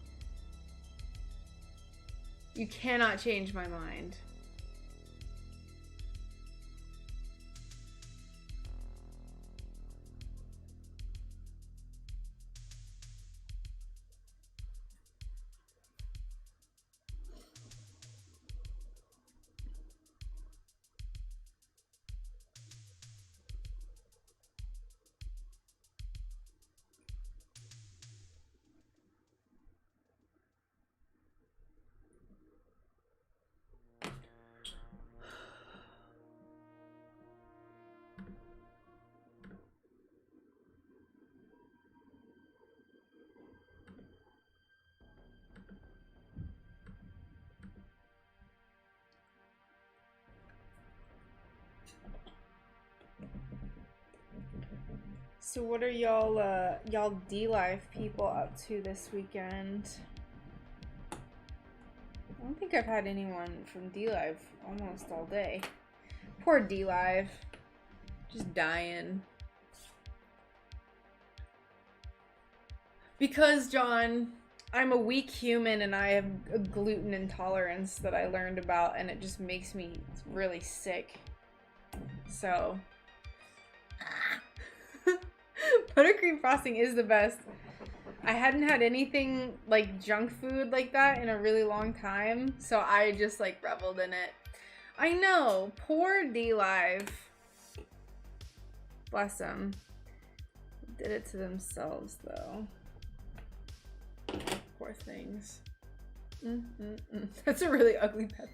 You cannot change my mind. So what are y'all D-Live people up to this weekend? I don't think I've had anyone from D-Live almost all day. Poor D-Live. Just dying. Because, John, I'm a weak human and I have a gluten intolerance that I learned about, and it just makes me really sick. So, buttercream frosting is the best. I hadn't had anything like junk food like that in a really long time, so I just like reveled in it. I know, poor D-Live. Bless them. Did it to themselves though. Poor things. That's a really ugly pet.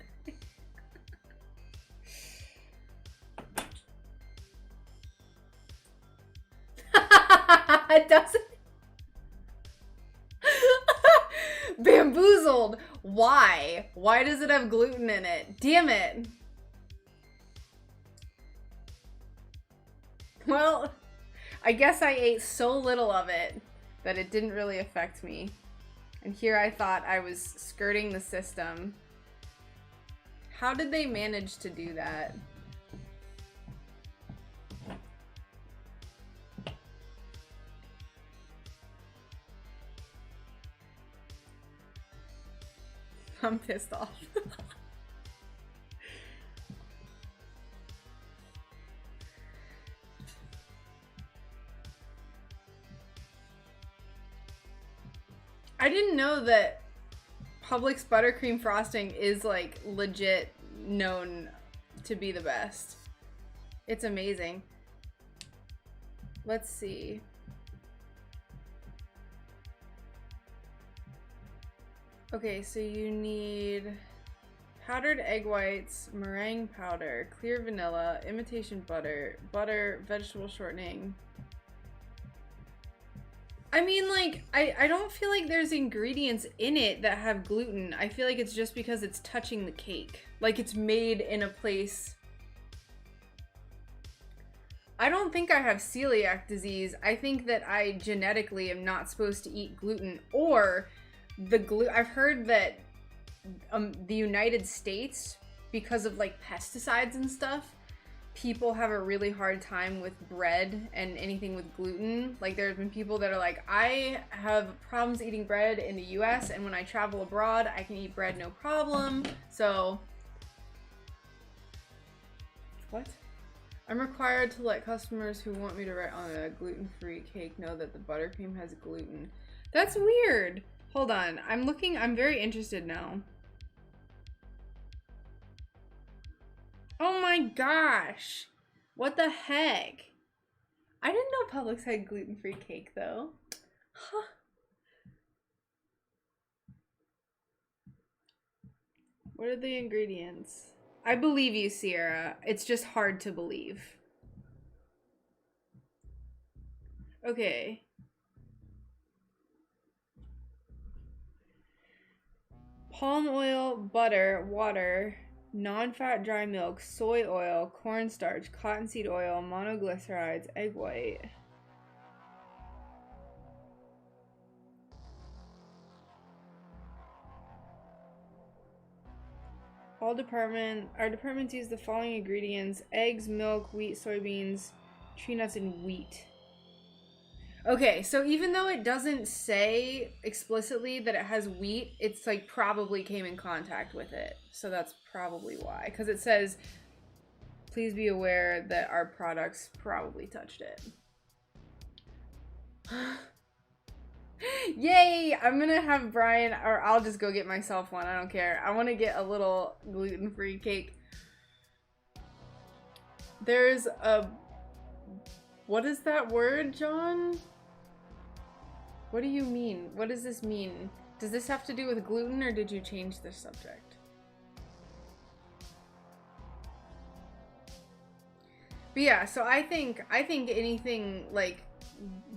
It doesn't. Bamboozled. Why? Why does it have gluten in it? Damn it. Well, I guess I ate so little of it that it didn't really affect me. And here I thought I was skirting the system. How did they manage to do that? I'm pissed off. I didn't know that Publix buttercream frosting is like legit known to be the best. It's amazing. Let's see. Okay, so you need powdered egg whites, meringue powder, clear vanilla, imitation butter, butter, vegetable shortening. I mean, like, I don't feel like there's ingredients in it that have gluten. I feel like it's just because it's touching the cake. Like, it's made in a place. I don't think I have celiac disease. I think that I genetically am not supposed to eat gluten, or I've heard that the United States, because of like pesticides and stuff, people have a really hard time with bread and anything with gluten. Like, there have been people that are like, I have problems eating bread in the US, and when I travel abroad, I can eat bread no problem. So, what? I'm required to let customers who want me to write on a gluten-free cake know that the buttercream has gluten. That's weird. Hold on, I'm very interested now. Oh my gosh. What the heck? I didn't know Publix had gluten-free cake though. Huh. What are the ingredients? I believe you, Sierra. It's just hard to believe. Okay. Palm oil, butter, water, non-fat dry milk, soy oil, cornstarch, cottonseed oil, monoglycerides, egg white. Our departments use the following ingredients: eggs, milk, wheat, soybeans, tree nuts, and wheat. Okay, so even though it doesn't say explicitly that it has wheat, it's like probably came in contact with it. So that's probably why. Because it says, please be aware that our products probably touched it. Yay! I'm gonna have Brian, or I'll just go get myself one. I don't care. I want to get a little gluten-free cake. There's a... What is that word, John? What do you mean? What does this mean? Does this have to do with gluten, or did you change the subject? But yeah, so I think anything like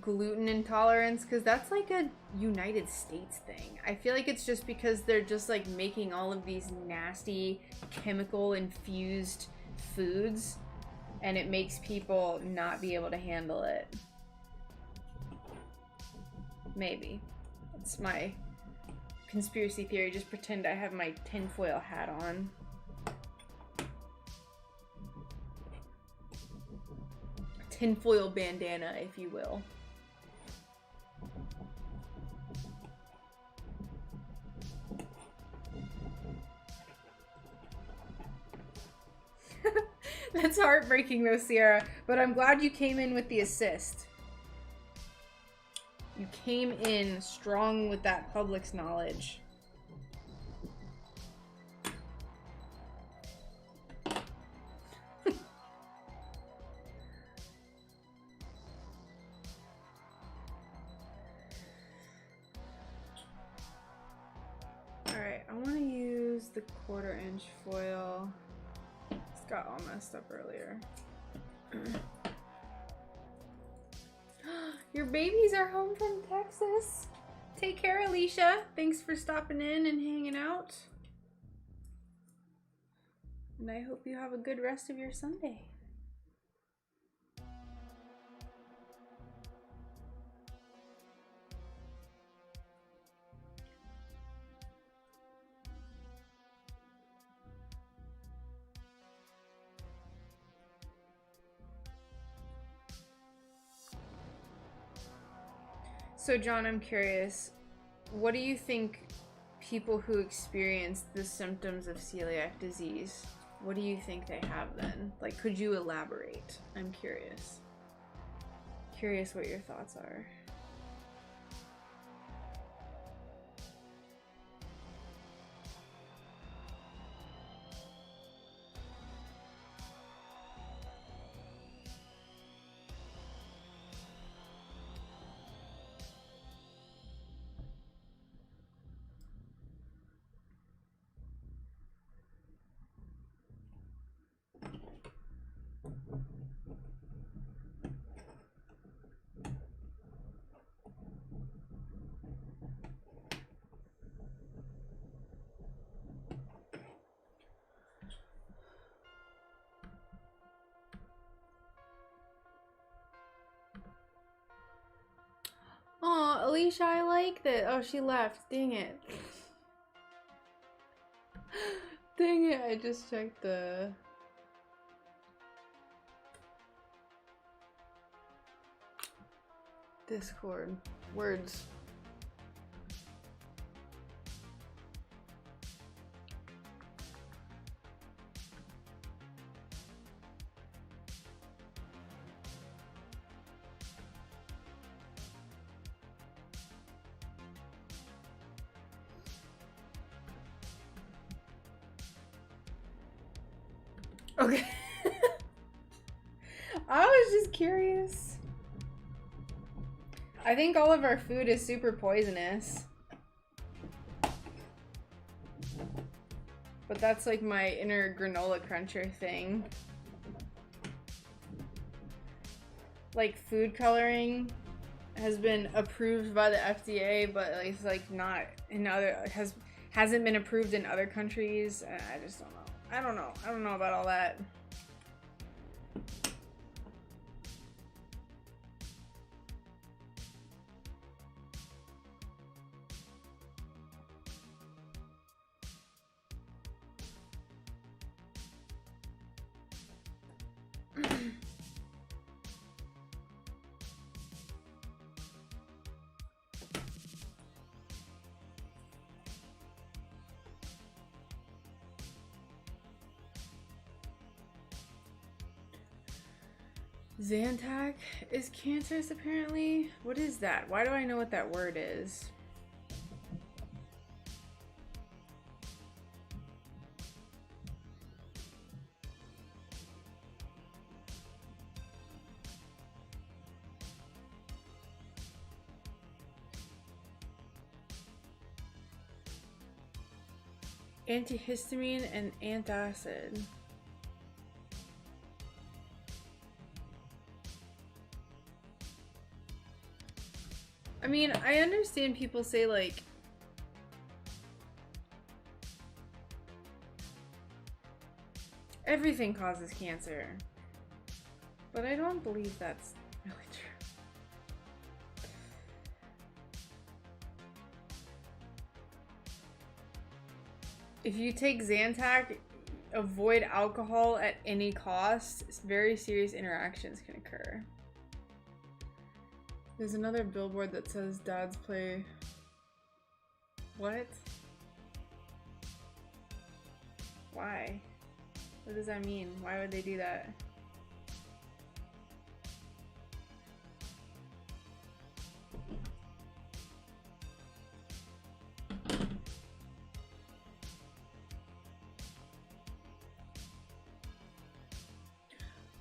gluten intolerance, because that's like a United States thing. I feel like it's just because they're just like making all of these nasty chemical infused foods, and it makes people not be able to handle it. Maybe. It's my conspiracy theory. Just pretend I have my tinfoil hat on. tinfoil bandana, if you will. That's heartbreaking though, Sierra, but I'm glad you came in with the assist. You came in strong with that Publix knowledge. Alright, I want to use the 1/4 inch foil. It's got all messed up earlier. Your babies are home from Texas. Take care, Alicia. Thanks for stopping in and hanging out. And I hope you have a good rest of your Sunday. So John, I'm curious, what do you think people who experience the symptoms of celiac disease, what do you think they have then? Like, could you elaborate? I'm curious. Curious what your thoughts are. Oh, Alicia, I like that. Oh, she left. Dang it. Dang it, I just checked the... Discord. Words. Okay. I was just curious. I think all of our food is super poisonous. But that's like my inner granola cruncher thing. Like food coloring has been approved by the FDA, but it's like not in other, hasn't been approved in other countries. I just don't know. I don't know about all that. Zantac is cancerous, apparently. What is that? Why do I know what that word is? Antihistamine and antacid. I mean, I understand people say like everything causes cancer, but I don't believe that's really true. If you take Zantac, avoid alcohol at any cost. Very serious interactions can occur. There's another billboard that says dads play... What? Why? What does that mean? Why would they do that?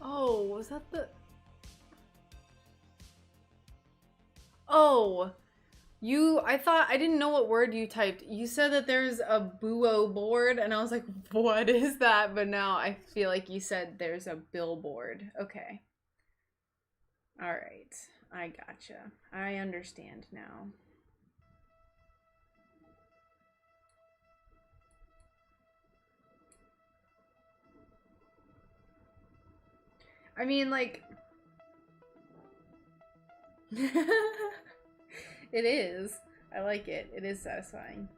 Oh, was that the... Oh, I didn't know what word you typed. You said that there's a buo board, and I was like, what is that? But now I feel like you said there's a billboard. Okay. All right. I gotcha. I understand now. I mean, like... It is. I like it. It is satisfying.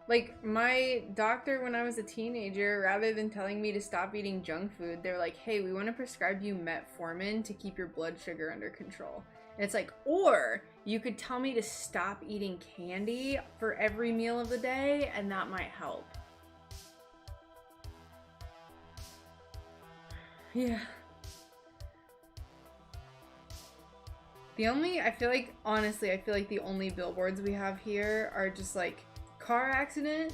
Like, my doctor when I was a teenager, rather than telling me to stop eating junk food, they were like, hey, we want to prescribe you metformin to keep your blood sugar under control. And it's like, or you could tell me to stop eating candy for every meal of the day, and that might help. Yeah. I feel like, honestly, I feel like the only billboards we have here are just like car accident,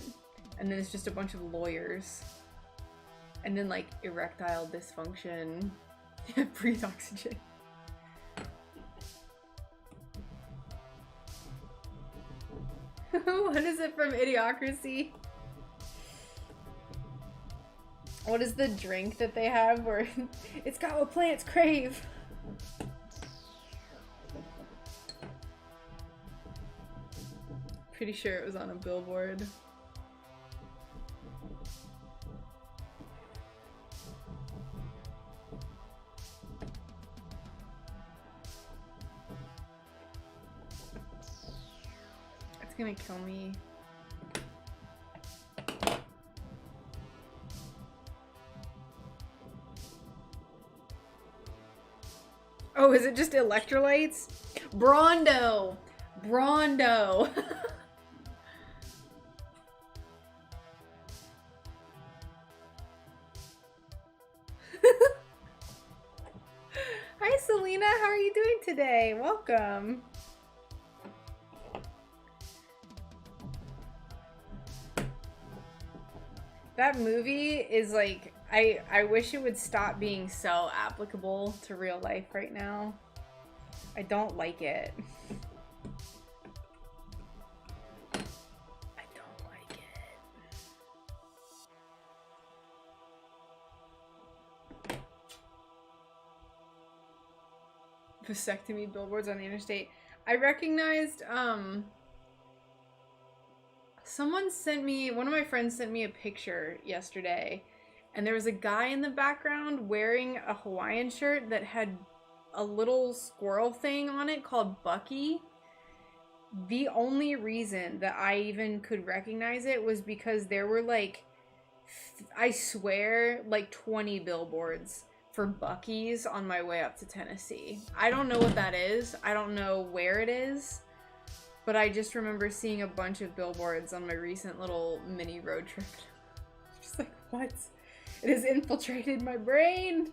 and then it's just a bunch of lawyers. And then like erectile dysfunction, breathe oxygen. What is it from Idiocracy? What is the drink that they have where it's got what plants crave? Pretty sure it was on a billboard. It's gonna kill me. Oh, is it just electrolytes? Brondo! Brondo! Hi, Selena. How are you doing today? Welcome. That movie is like, I wish it would stop being so applicable to real life right now. I don't like it. I don't like it. Vasectomy billboards on the interstate. I recognized, someone sent me, one of my friends sent me a picture yesterday, and there was a guy in the background wearing a Hawaiian shirt that had a little squirrel thing on it called Bucky. The only reason that I even could recognize it was because there were like, I swear, like 20 billboards for Bucky's on my way up to Tennessee. I don't know what that is. I don't know where it is. But I just remember seeing a bunch of billboards on my recent little mini road trip. Just like, what? It has infiltrated my brain.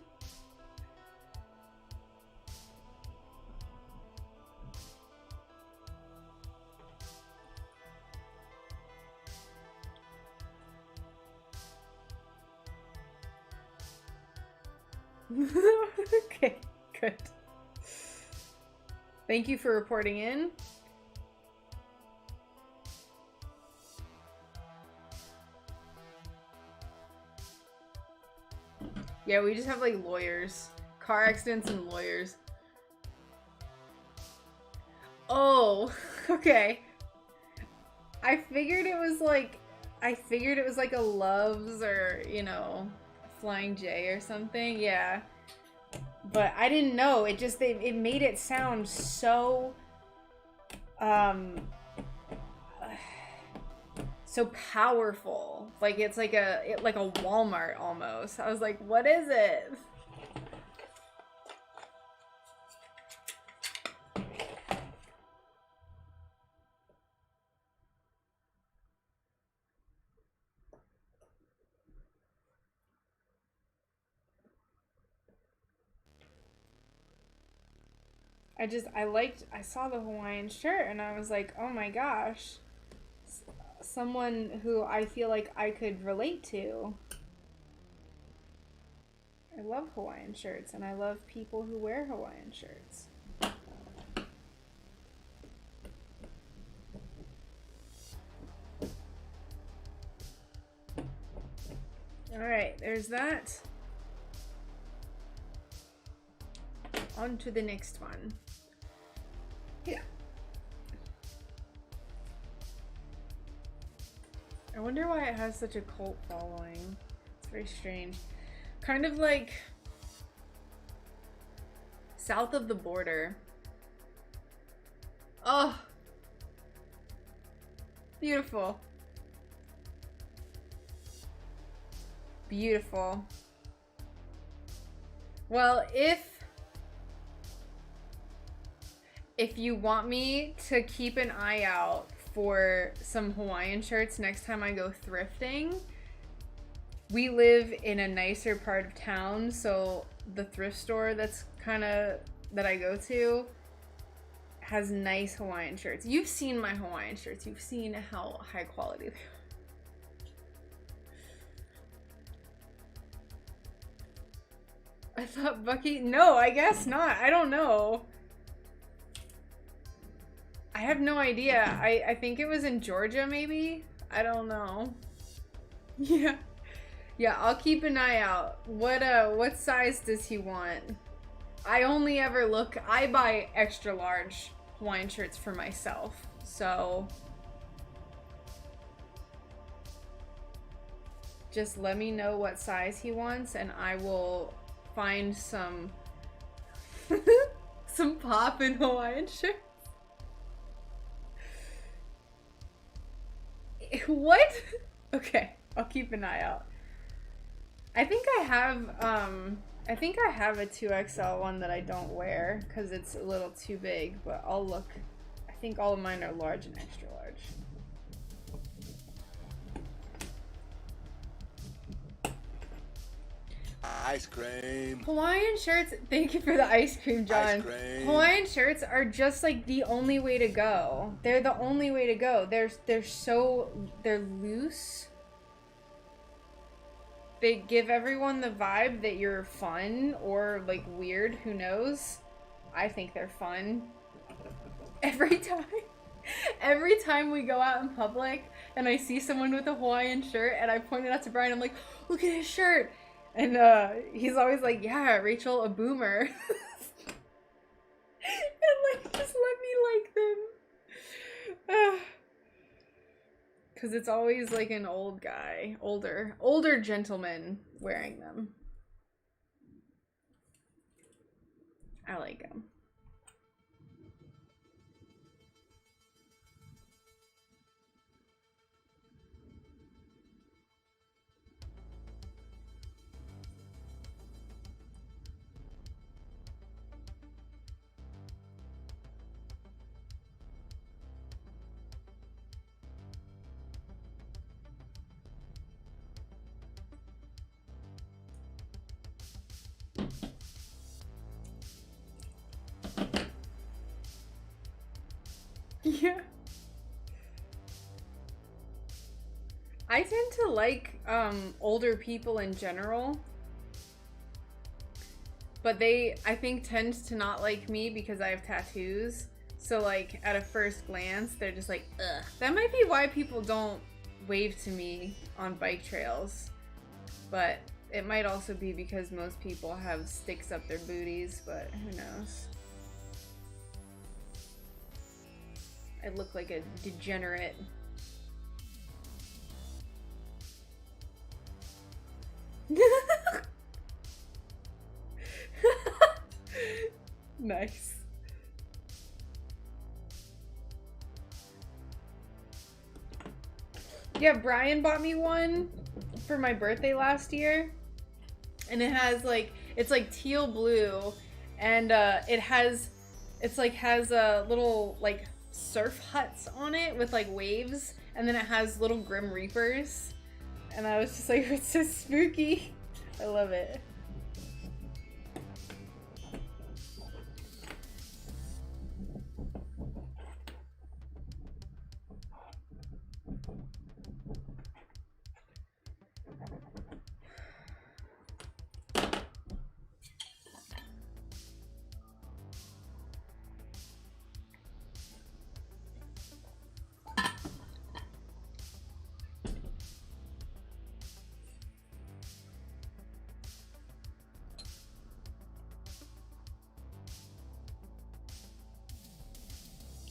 Okay, good. Thank you for reporting in. Yeah, we just have like lawyers. Car accidents and lawyers. Oh, okay. I figured it was like a Loves or, you know, Flying J or something. Yeah. But I didn't know. It just, it made it sound so, so powerful. Like it's like a Walmart almost. I was like, what is it? I saw the Hawaiian shirt and I was like, oh my gosh, someone who I feel like I could relate to. I love Hawaiian shirts and I love people who wear Hawaiian shirts. All right, there's that. On to the next one. Yeah. I wonder why it has such a cult following. It's very strange. Kind of like south of the border. Oh. Beautiful. Beautiful. Well, if you want me to keep an eye out for some Hawaiian shirts next time I go thrifting, we live in a nicer part of town, so the thrift store that I go to has nice Hawaiian shirts. You've seen my Hawaiian shirts. You've seen how high quality they are. I thought Bucky... No, I guess not. I don't know. I have no idea. I think it was in Georgia, maybe? I don't know. Yeah. Yeah, I'll keep an eye out. What size does he want? I only ever look... I buy extra large Hawaiian shirts for myself, so... Just let me know what size he wants, and I will find some... some poppin' Hawaiian shirts. What? Okay, I'll keep an eye out. I think I have a 2XL one that I don't wear because it's a little too big, but I'll look. I think all of mine are large and extra large. Ice cream. Hawaiian shirts, thank you for the ice cream, John. Ice cream. Hawaiian shirts are just like the only way to go. They're the only way to go. They're loose. They give everyone the vibe that you're fun or like weird, who knows? I think they're fun. Every time we go out in public and I see someone with a Hawaiian shirt and I point it out to Brian, I'm like, look at his shirt. And he's always like, yeah, Rachel, a boomer. And like, just let me like them. Because it's always like an old guy, older gentleman wearing them. I like them. Yeah. I tend to like older people in general. But I think tend to not like me because I have tattoos. So like at a first glance, they're just like, ugh. That might be why people don't wave to me on bike trails. But it might also be because most people have sticks up their booties, but who knows. I look like a degenerate. Nice. Yeah, Brian bought me one for my birthday last year. And it has like, it's like teal blue. And has a little like surf huts on it with like waves. And then it has little Grim Reapers. And I was just like, it's so spooky. I love it.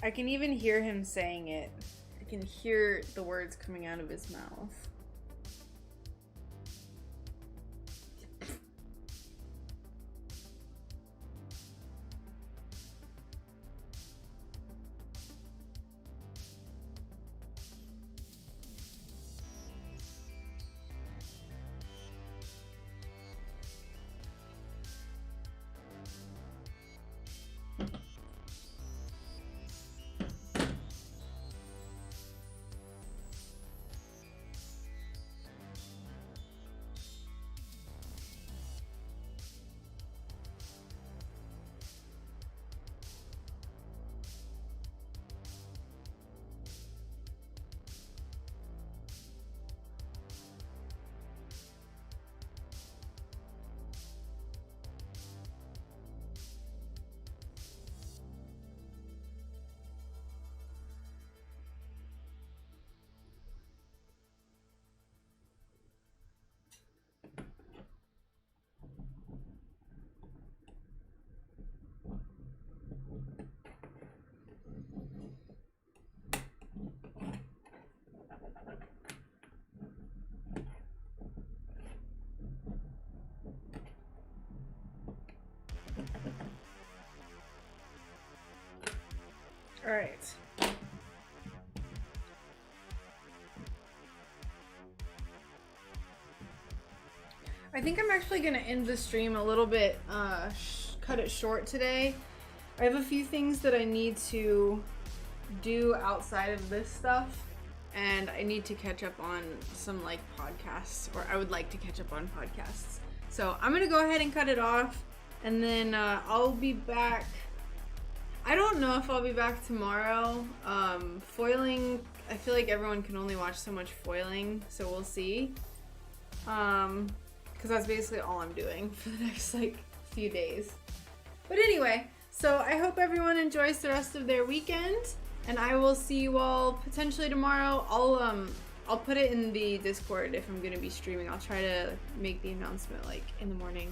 I can even hear him saying it. I can hear the words coming out of his mouth. All right. I think I'm actually gonna end the stream a little bit, cut it short today. I have a few things that I need to do outside of this stuff, and I need to catch up on some like podcasts, or I would like to catch up on podcasts. So I'm gonna go ahead and cut it off, and then I'll be back. I don't know if I'll be back tomorrow. Foiling, I feel like everyone can only watch so much foiling, so we'll see. Because that's basically all I'm doing for the next like few days. But anyway, so I hope everyone enjoys the rest of their weekend, and I will see you all potentially tomorrow. I'll put it in the Discord if I'm gonna be streaming. I'll try to make the announcement like in the morning.